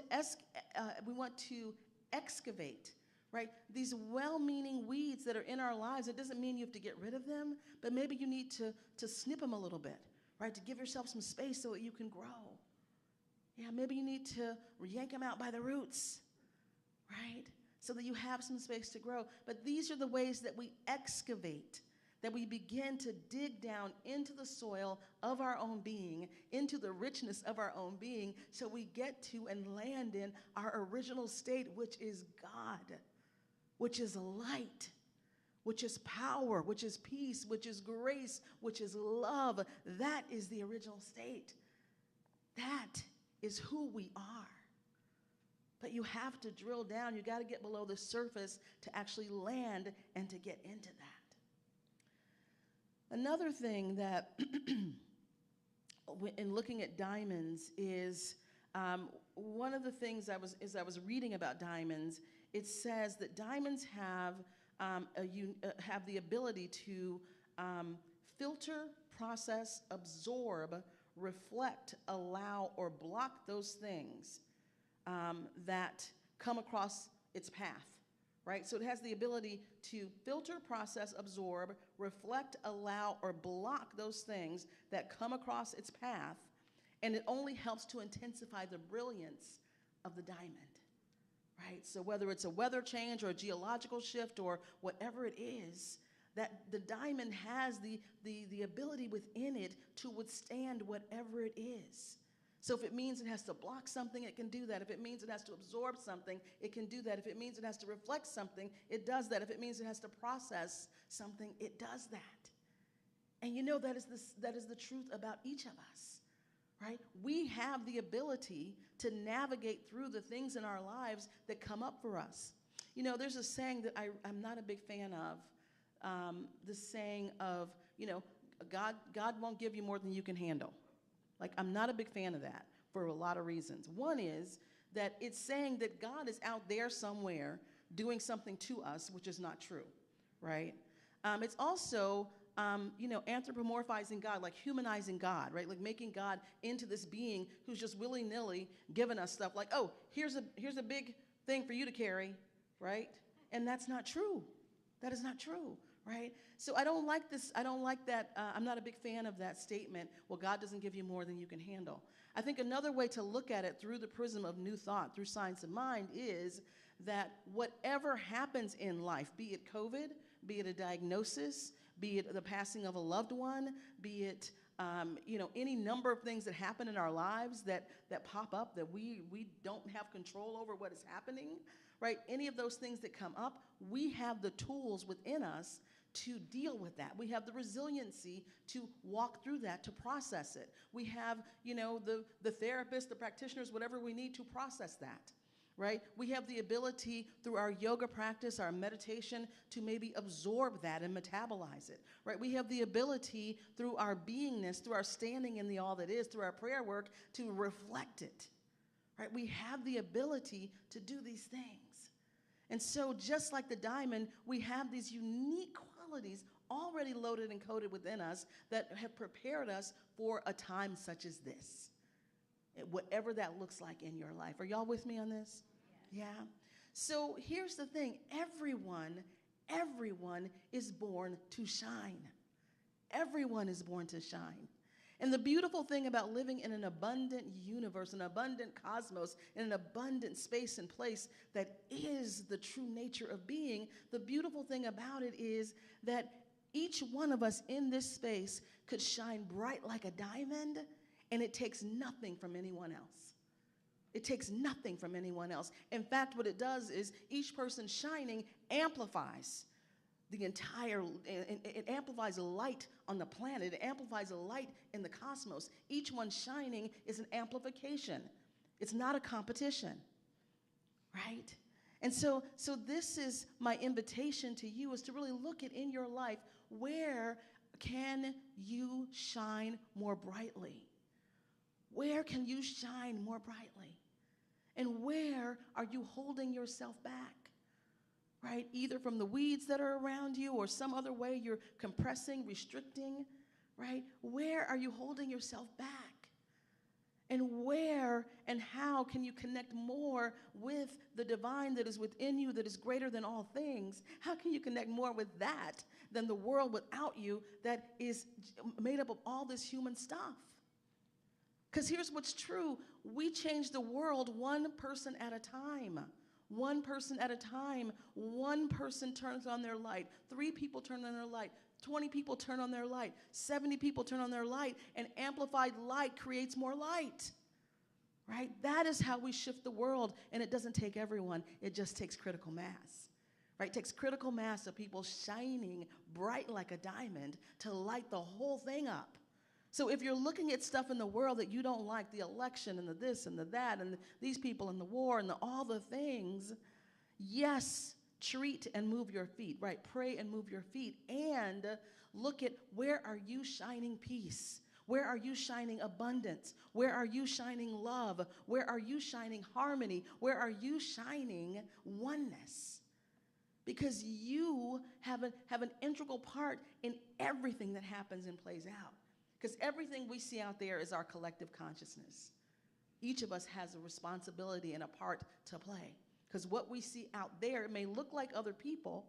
to excavate. Right? These well-meaning weeds that are in our lives, it doesn't mean you have to get rid of them, but maybe you need to snip them a little bit, right? To give yourself some space so that you can grow. Yeah, maybe you need to yank them out by the roots, right? So that you have some space to grow. But these are the ways that we excavate, that we begin to dig down into the soil of our own being, into the richness of our own being, so we get to and land in our original state, which is God. Which is light, which is power, which is peace, which is grace, which is love. That is the original state. That is who we are. But you have to drill down. You got to get below the surface to actually land and to get into that. Another thing that, in looking at diamonds, is one of the things as I was reading about diamonds, it says that diamonds have the ability to filter, process, absorb, reflect, allow, or block those things that come across its path, right? So it has the ability to filter, process, absorb, reflect, allow, or block those things that come across its path, and it only helps to intensify the brilliance of the diamond. Right? So whether it's a weather change or a geological shift or whatever it is, that the diamond has the ability within it to withstand whatever it is. So if it means it has to block something, it can do that. If it means it has to absorb something, it can do that. If it means it has to reflect something, it does that. If it means it has to process something, it does that. And that is the truth about each of us. Right? We have the ability to navigate through the things in our lives that come up for us. There's a saying that I'm not a big fan of, the saying of, God won't give you more than you can handle. Like, I'm not a big fan of that for a lot of reasons. One is that it's saying that God is out there somewhere doing something to us, which is not true, right? It's also anthropomorphizing God, like humanizing God, right? Like making God into this being who's just willy-nilly giving us stuff like, oh, here's a big thing for you to carry, right? And that's not true. That is not true, right? So I don't like this. I don't like that. I'm not a big fan of that statement, well, God doesn't give you more than you can handle. I think another way to look at it through the prism of new thought, through science of mind, is that whatever happens in life, be it COVID, be it a diagnosis, be it the passing of a loved one, be it any number of things that happen in our lives that pop up that we don't have control over what is happening, right? Any of those things that come up, we have the tools within us to deal with that. We have the resiliency to walk through that, to process it. We have, the therapists, the practitioners, whatever we need to process that, right? We have the ability through our yoga practice, our meditation, to maybe absorb that and metabolize it, right? We have the ability through our beingness, through our standing in the all that is, through our prayer work, to reflect it, right? We have the ability to do these things. And so just like the diamond, we have these unique qualities already loaded and coded within us that have prepared us for a time such as this. Whatever that looks like in your life. Are y'all with me on this? Yeah. So here's the thing. Everyone is born to shine. Everyone is born to shine. And the beautiful thing about living in an abundant universe, an abundant cosmos, in an abundant space and place that is the true nature of being, the beautiful thing about it is that each one of us in this space could shine bright like a diamond, and it takes nothing from anyone else. It takes nothing from anyone else. In fact, what it does is each person shining amplifies it amplifies a light on the planet. It amplifies a light in the cosmos. Each one shining is an amplification. It's not a competition, right? And so this is my invitation to you, is to really look at in your life, where can you shine more brightly? Where can you shine more brightly? And where are you holding yourself back? Right? Either from the weeds that are around you or some other way you're compressing, restricting, right? Where are you holding yourself back? And where and how can you connect more with the divine that is within you, that is greater than all things? How can you connect more with that than the world without you that is made up of all this human stuff? Because here's what's true. We change the world one person at a time. One person at a time. One person turns on their light. 3 people turn on their light. 20 people turn on their light. 70 people turn on their light. And amplified light creates more light. Right? That is how we shift the world. And it doesn't take everyone. It just takes critical mass. Right? It takes critical mass of people shining bright like a diamond to light the whole thing up. So if you're looking at stuff in the world that you don't like, the election and the this and the that and these people and the war and all the things, yes, treat and move your feet, right? Pray and move your feet, and look at, where are you shining peace? Where are you shining abundance? Where are you shining love? Where are you shining harmony? Where are you shining oneness? Because you have an integral part in everything that happens and plays out. Because everything we see out there is our collective consciousness. Each of us has a responsibility and a part to play. Because what we see out there, it may look like other people,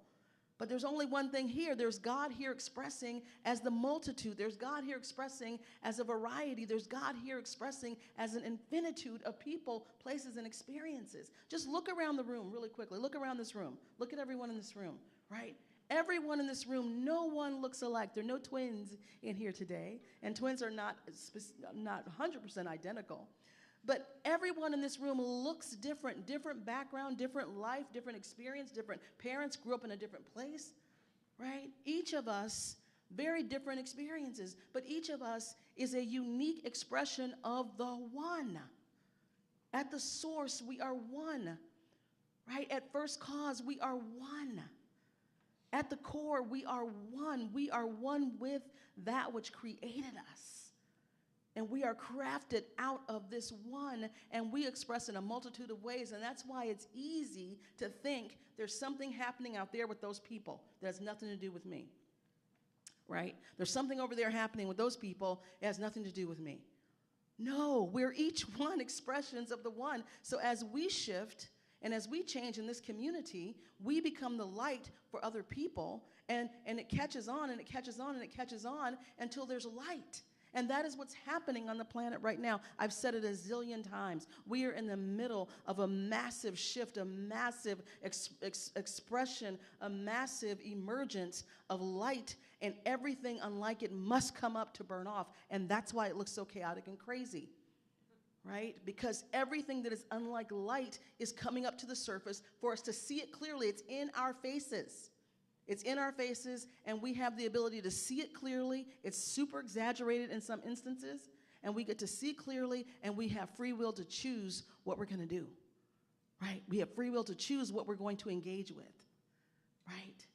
but there's only one thing here. There's God here expressing as the multitude. There's God here expressing as a variety. There's God here expressing as an infinitude of people, places, and experiences. Just look around the room really quickly. Look around this room. Look at everyone in this room, right? Everyone in this room, no one looks alike. There are no twins in here today, and twins are not 100% identical. But everyone in this room looks different background, different life, different experience, different parents, grew up in a different place, right? Each of us, very different experiences, but each of us is a unique expression of the one. At the source, we are one, right? At first cause, we are one. At the core, we are one. We are one with that which created us. And we are crafted out of this one, and we express in a multitude of ways. And that's why it's easy to think there's something happening out there with those people that has nothing to do with me. right? There's something over there happening with those people. It has nothing to do with me. No, we're each one expressions of the one. So as we shift and as we change in this community, we become the light for other people, and it catches on and it catches on and it catches on until there's light. And that is what's happening on the planet right now. I've said it a zillion times. We are in the middle of a massive shift, a massive expression, a massive emergence of light, and everything unlike it must come up to burn off. And that's why it looks so chaotic and crazy, right? Because everything that is unlike light is coming up to the surface for us to see it clearly. It's in our faces. It's in our faces, and we have the ability to see it clearly. It's super exaggerated in some instances, and we get to see clearly, and we have free will to choose what we're going to do, right? We have free will to choose what we're going to engage with, right?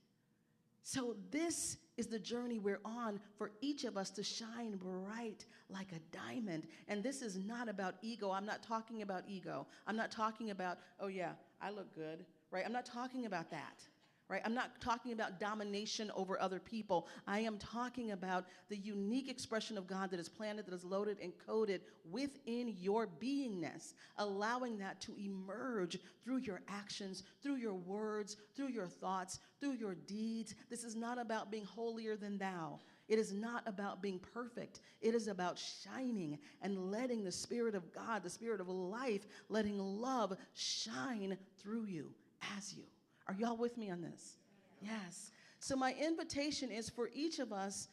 So this is the journey we're on for each of us to shine bright like a diamond. And this is not about ego. I'm not talking about ego. I'm not talking about, oh yeah, I look good, right? I'm not talking about that. Right? I'm not talking about domination over other people. I am talking about the unique expression of God that is planted, that is loaded and coded within your beingness, allowing that to emerge through your actions, through your words, through your thoughts, through your deeds. This is not about being holier than thou. It is not about being perfect. It is about shining and letting the Spirit of God, the Spirit of life, letting love shine through you, as you. Are y'all with me on this? Yes. So my invitation is for each of us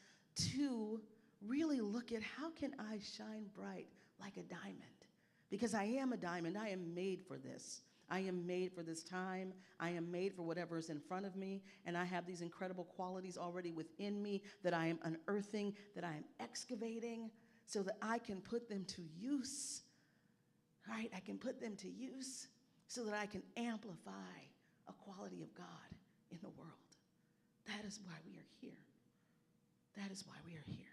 to really look at how can I shine bright like a diamond? Because I am a diamond. I am made for this. I am made for this time. I am made for whatever is in front of me. And I have these incredible qualities already within me that I am unearthing, that I am excavating, so that I can put them to use. Right? I can put them to use so that I can amplify a quality of God in the world. That is why we are here. That is why we are here.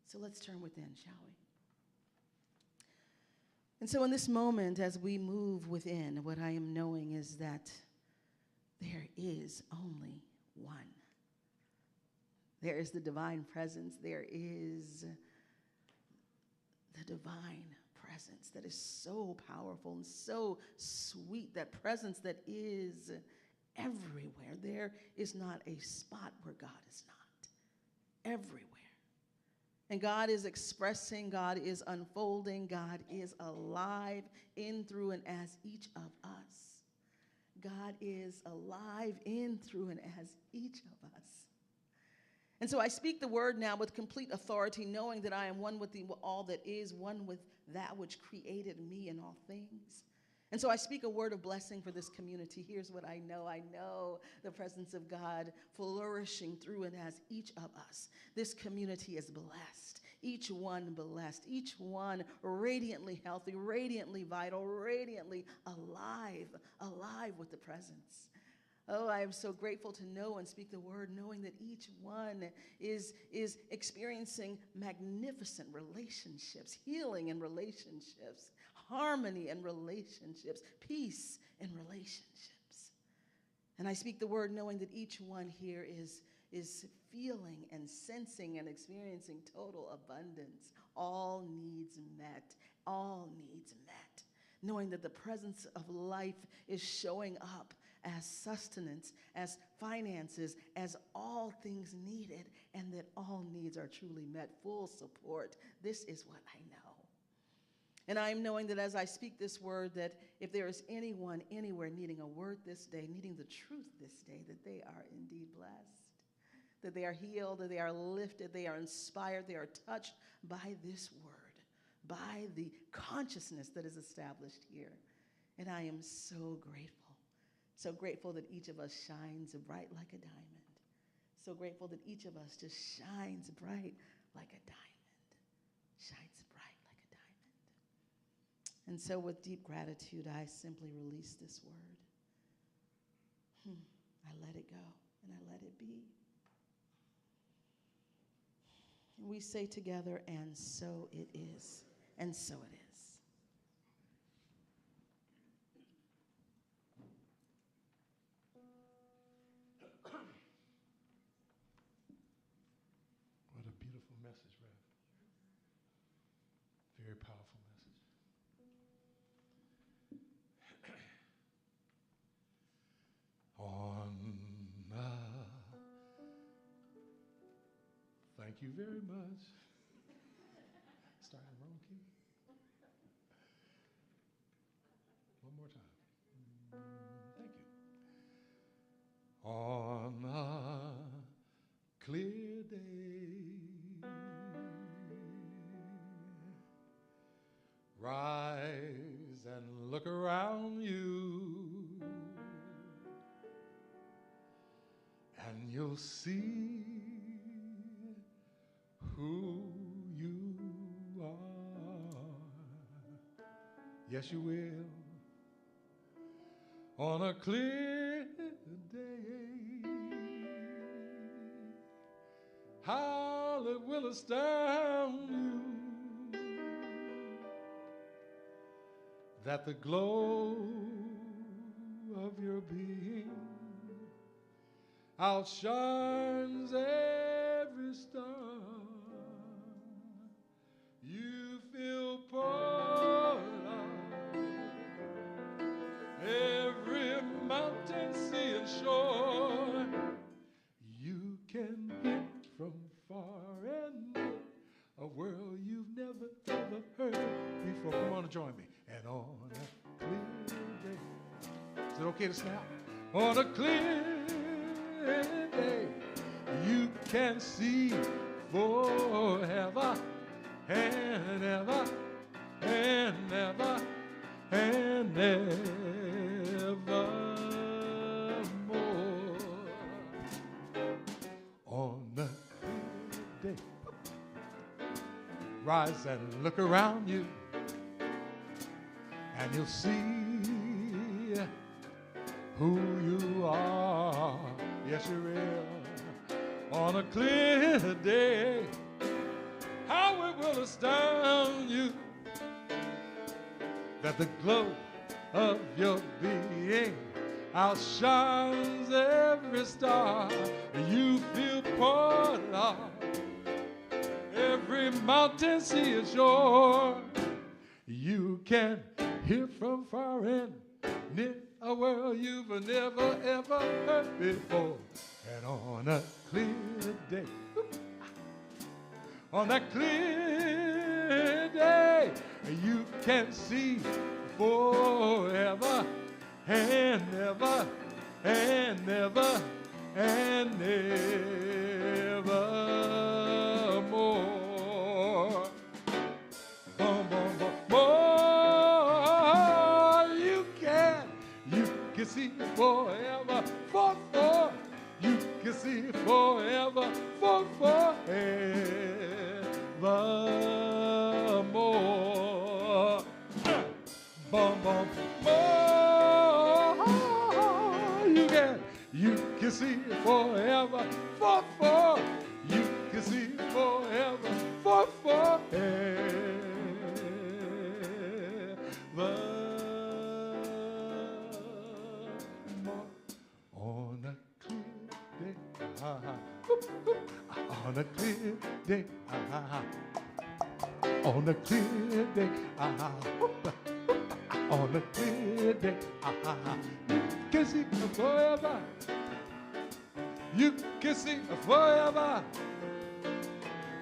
So let's turn within, shall we? And so in this moment, as we move within, what I am knowing is that there is only one. There is the divine presence. There is the divine presence that is so powerful and so sweet, that presence that is everywhere. There is not a spot where God is not. Everywhere. And God is expressing, God is unfolding, God is alive in, through, and as each of us. God is alive in, through, and as each of us. And so I speak the word now with complete authority, knowing that I am one with all that is, one with that which created me in all things. And so I speak a word of blessing for this community. Here's what I know. I know the presence of God flourishing through and as each of us. This community is blessed, each one blessed, each one radiantly healthy, radiantly vital, radiantly alive with the presence. Oh, I am so grateful to know and speak the word, knowing that each one is experiencing magnificent relationships, healing in relationships, harmony in relationships, peace in relationships. And I speak the word knowing that each one here is feeling and sensing and experiencing total abundance, all needs met, knowing that the presence of life is showing up as sustenance, as finances, as all things needed, and that all needs are truly met, full support. This is what I know. And I am knowing that as I speak this word, that if there is anyone anywhere needing a word this day, needing the truth this day, that they are indeed blessed, that they are healed, that they are lifted, they are inspired, they are touched by this word, by the consciousness that is established here. And I am so grateful. So grateful that each of us shines bright like a diamond. So grateful that each of us just shines bright like a diamond. Shines bright like a diamond. And so with deep gratitude, I simply release this word. I let it go and I let it be. And we say together, and so it is. And so it is. message, Rev. Very powerful message. Thank you very much. Starting wrong key. One more time. Thank you. On a clear day, rise and look around you, and you'll see who you are. Yes, you will. On a clear day, how it will astound you that the glow of your being outshines every star. You feel poured out every mountain, sea, and shore. You can hit from far and near a world you've never ever heard before. Come on and join me. And on a clear day, is it okay to snap? On a clear day, you can see forever and ever and ever and ever more. On a clear day, rise and look around you, and you'll see who you are. Yes, you will. On a clear day, how it will astound you that the glow of your being outshines every star. You feel poured out every mountain, sea, and shore. You can hear from far and near a world you've never ever heard before. And on a clear day, on that clear day, you can see forever and ever and ever and ever more. Boom, boom, boom, more. You can see forever, for. You can see forever, for forevermore. Bum, bum, more. You can see forever, for. You can see forever, for forevermore. On a clear day, on a clear day, on a clear day, on a clear day, you can see forever, you can see forever,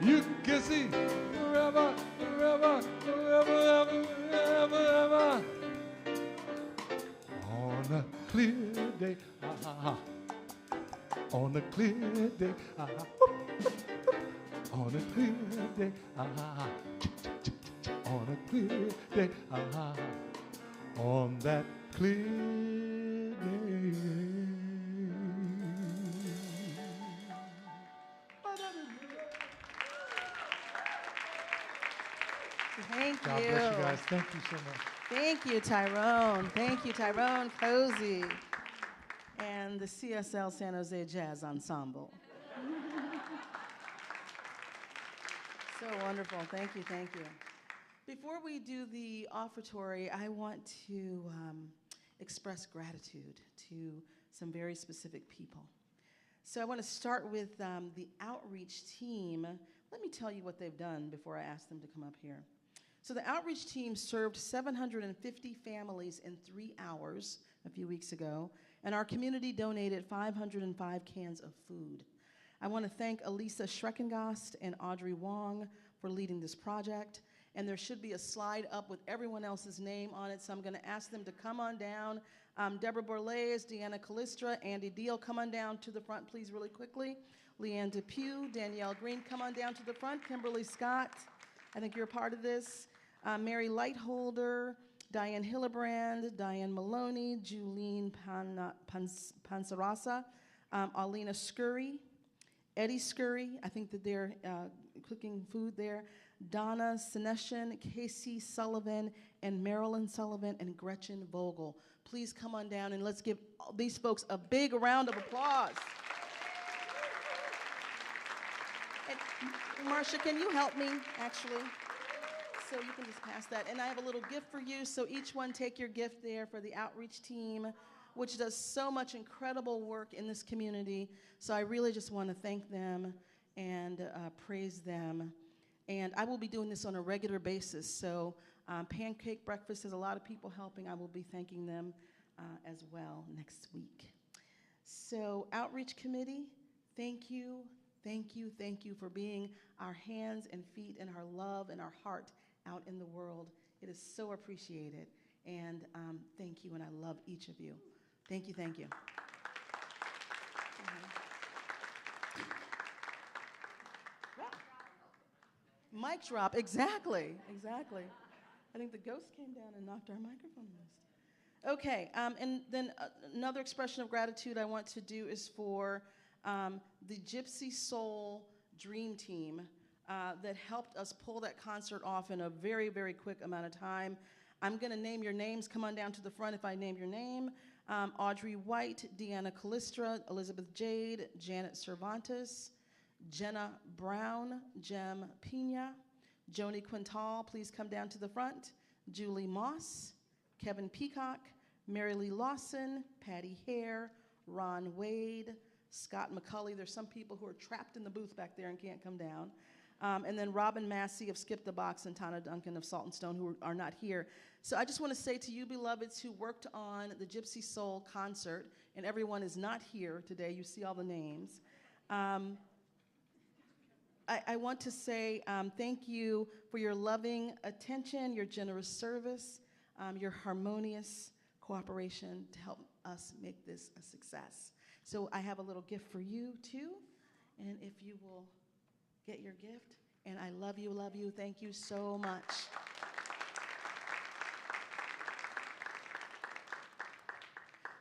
you can see forever, forever, forever, forever, forever. On a clear day, on a clear day, on a clear day, on a clear day, on that clear day. Thank God you. bless you guys. Thank you so much. Thank you, Tyrone. Thank you, Tyrone, Cosey, and the CSL San Jose Jazz Ensemble. So wonderful. Thank you, thank you. Before we do the offertory, I want to express gratitude to some very specific people. So I want to start with the outreach team let me tell you what they've done before I ask them to come up here. So the outreach team served 750 families in 3 hours a few weeks ago, and our community donated 505 cans of food. I want to thank Elisa Schreckengast and Audrey Wong for leading this project, and there should be a slide up with everyone else's name on it, so I'm going to ask them to come on down. Deborah Borlays, Deanna Callistra, Andy Deal, come on down to the front, please, really quickly. Leanne Depew, Danielle Green, come on down to the front. Kimberly Scott, I think you're a part of this. Mary Lightholder, Diane Hillebrand, Diane Maloney, Julene Pansarasa, Alina Scurry, Eddie Scurry, I think that they're cooking food there, Donna Sineshan, Casey Sullivan, and Marilyn Sullivan, and Gretchen Vogel. Please come on down and let's give these folks a big round of applause. And Marcia, can you help me, actually? So you can just pass that. And I have a little gift for you, so each one take your gift there for the outreach team, which does so much incredible work in this community. So I really just want to thank them and praise them. And I will be doing this on a regular basis. So Pancake Breakfast has a lot of people helping. I will be thanking them as well next week. So Outreach Committee, thank you, thank you, thank you for being our hands and feet and our love and our heart out in the world. It is so appreciated. And thank you, and I love each of you. Thank you, thank you. Mic drop, exactly, exactly. I think the ghost came down and knocked our microphone loose. Okay, and then another expression of gratitude I want to do is for the Gypsy Soul Dream Team that helped us pull that concert off in a very, very quick amount of time. I'm gonna name your names. Come on down to the front if I name your name. Audrey White, Deanna Callistra, Elizabeth Jade, Janet Cervantes, Jenna Brown, Jem Pina, Joni Quintal, please come down to the front, Julie Moss, Kevin Peacock, Mary Lee Lawson, Patty Hare, Ron Wade, Scott McCulley. There's some people who are trapped in the booth back there and can't come down. And then Robin Massey of Skip the Box and Tana Duncan of Salt and Stone, who are not here. So I just want to say to you, beloveds, who worked on the Gypsy Soul concert, and everyone is not here today, you see all the names. I want to say thank you for your loving attention, your generous service, your harmonious cooperation to help us make this a success. So I have a little gift for you, too, and if you will get your gift, and I love you, thank you so much.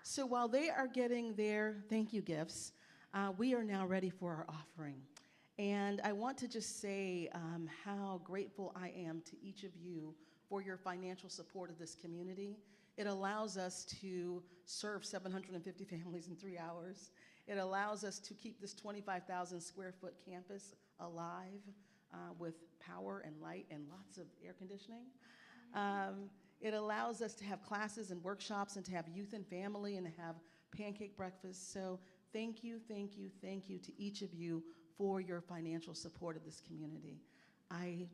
So while they are getting their thank you gifts, we are now ready for our offering. And I want to just say how grateful I am to each of you for your financial support of this community. It allows us to serve 750 families in 3 hours. It allows us to keep this 25,000 square foot campus alive with power and light and lots of air conditioning. It allows us to have classes and workshops and to have youth and family and to have pancake breakfast. So thank you, thank you, thank you to each of you for your financial support of this community. I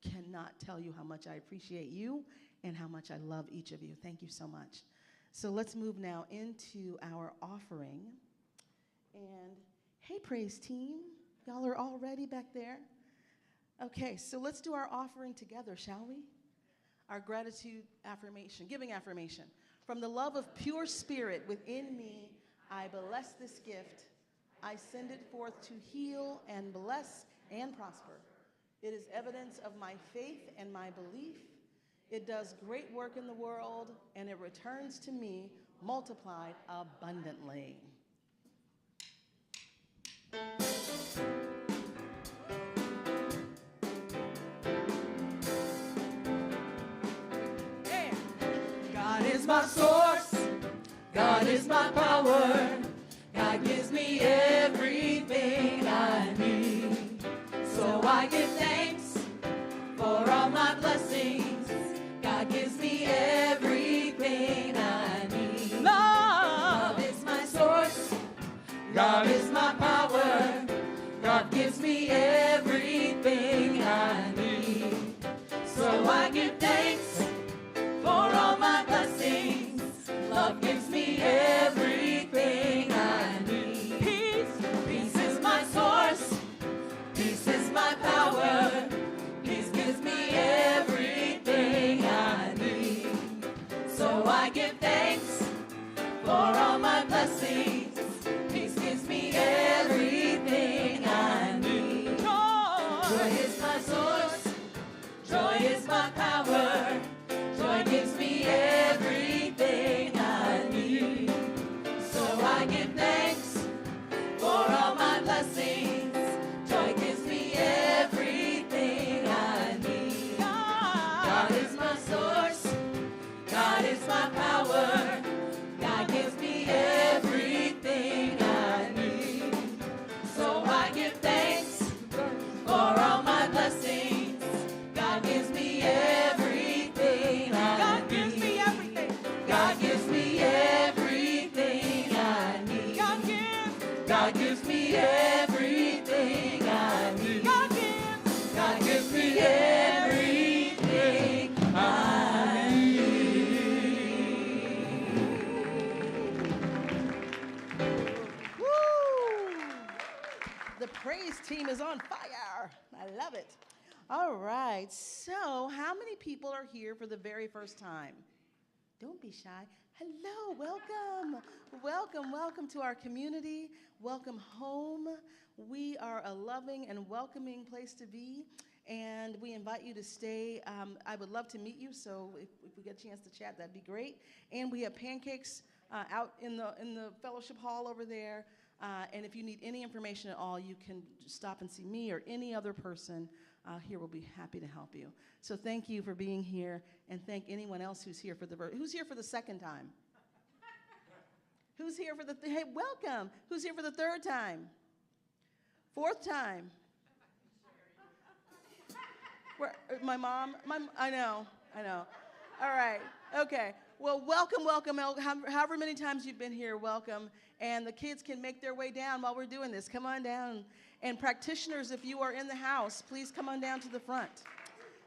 cannot tell you how much I appreciate you and how much I love each of you. Thank you so much. So let's move now into our offering. And hey, praise team, y'all are all ready back there? Okay, so let's do our offering together, shall we? Our gratitude affirmation, giving affirmation. From the love of pure spirit within me, I bless this gift. I send it forth to heal and bless and prosper. It is evidence of my faith and my belief. It does great work in the world, and it returns to me multiplied abundantly. God is my source. God is my power. God gives me everything I need. So I give thanks for all my blessings. God gives me everything I need. Love is my source. God is my power. God gives me everything for all my blessings. Peace gives me everything I need. Joy is my source. Joy is my power. Joy gives me everything I need. So I give thanks for all my blessings. Joy gives me everything I need. God is my source. God is my power. God gives me everything I need. So I give thanks for all my blessings. God gives me everything I need. God gives me everything. God gives me everything I need. God gives me everything I need. God gives me everything I need. Woo! The praise team is on fire. I love it. All right. So, how many people are here for the very first time? Don't be shy. Hello, welcome. Welcome to our community. Welcome home. We are a loving and welcoming place to be, and we invite you to stay. I would love to meet you, so if we get a chance to chat, that'd be great. And we have pancakes out in the fellowship hall over there. And if you need any information at all, you can stop and see me or any other person here. Will be happy to help you. So thank you for being here, and thank anyone else who's here for the second time. Who's here for hey, welcome. Who's here for the third time? Fourth time? Where, my mom? I know. All right, okay. Well, welcome. However many times you've been here, welcome. And the kids can make their way down while we're doing this. Come on down. And practitioners, if you are in the house, please come on down to the front.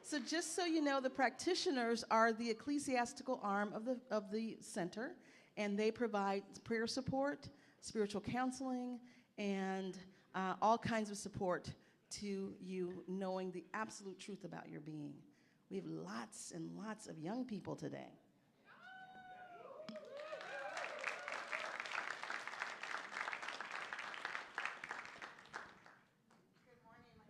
So just so you know, the practitioners are the ecclesiastical arm of the center, and they provide prayer support, spiritual counseling, and all kinds of support to you knowing the absolute truth about your being. We have lots and lots of young people today.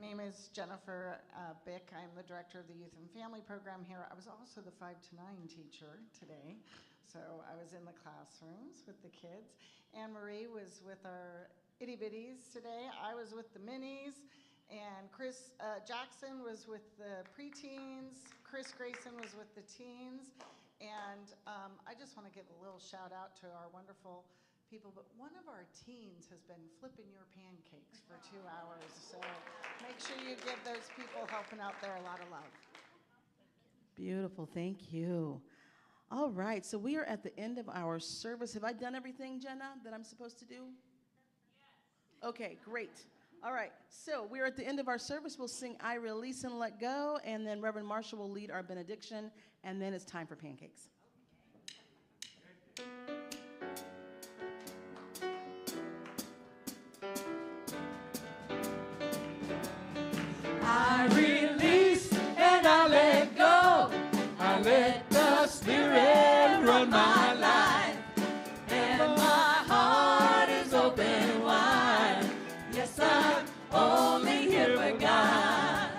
My name is Jennifer Bick. I'm the director of the Youth and Family Program here. I was also the 5 to 9 teacher today, so I was in the classrooms with the kids. Anne Marie was with our itty bitties today. I was with the minis, and Chris Jackson was with the preteens. Chris Grayson was with the teens, and I just want to give a little shout out to our wonderful people, but one of our teens has been flipping your pancakes for 2 hours, so make sure you give those people helping out there a lot of love. Beautiful, thank you. All right, so we are at the end of our service. Have I done everything, Jenna, that I'm supposed to do? Yes. Okay, great. All right, so we're at the end of our service. We'll sing I Release and Let Go, and then Reverend Marcia will lead our benediction, and then it's time for pancakes. I release and I let go. I let the Spirit run my life, and my heart is open wide. Yes, I'm only here for God.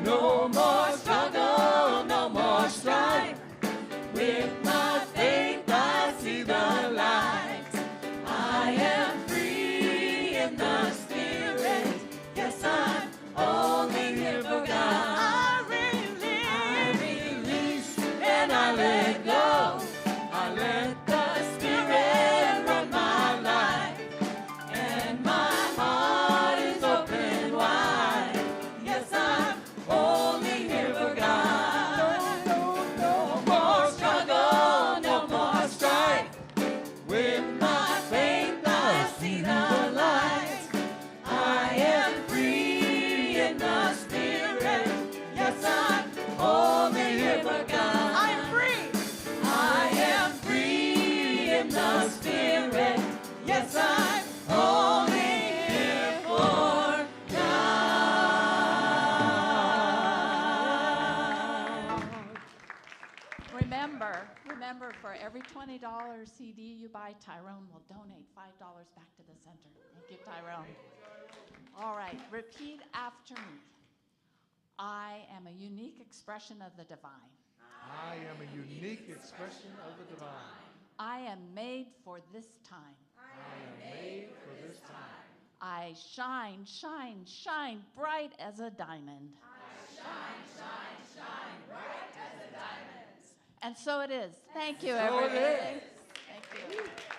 No more struggle, no more strife. by Tyrone will donate $5 back to the center. Thank you, Tyrone. All right, repeat after me. I am a unique expression of the divine. I am a unique expression of the divine. I am made for this time. I am made for this time. I shine, shine, shine bright as a diamond. And so it is. Thank you, everybody. Thank you.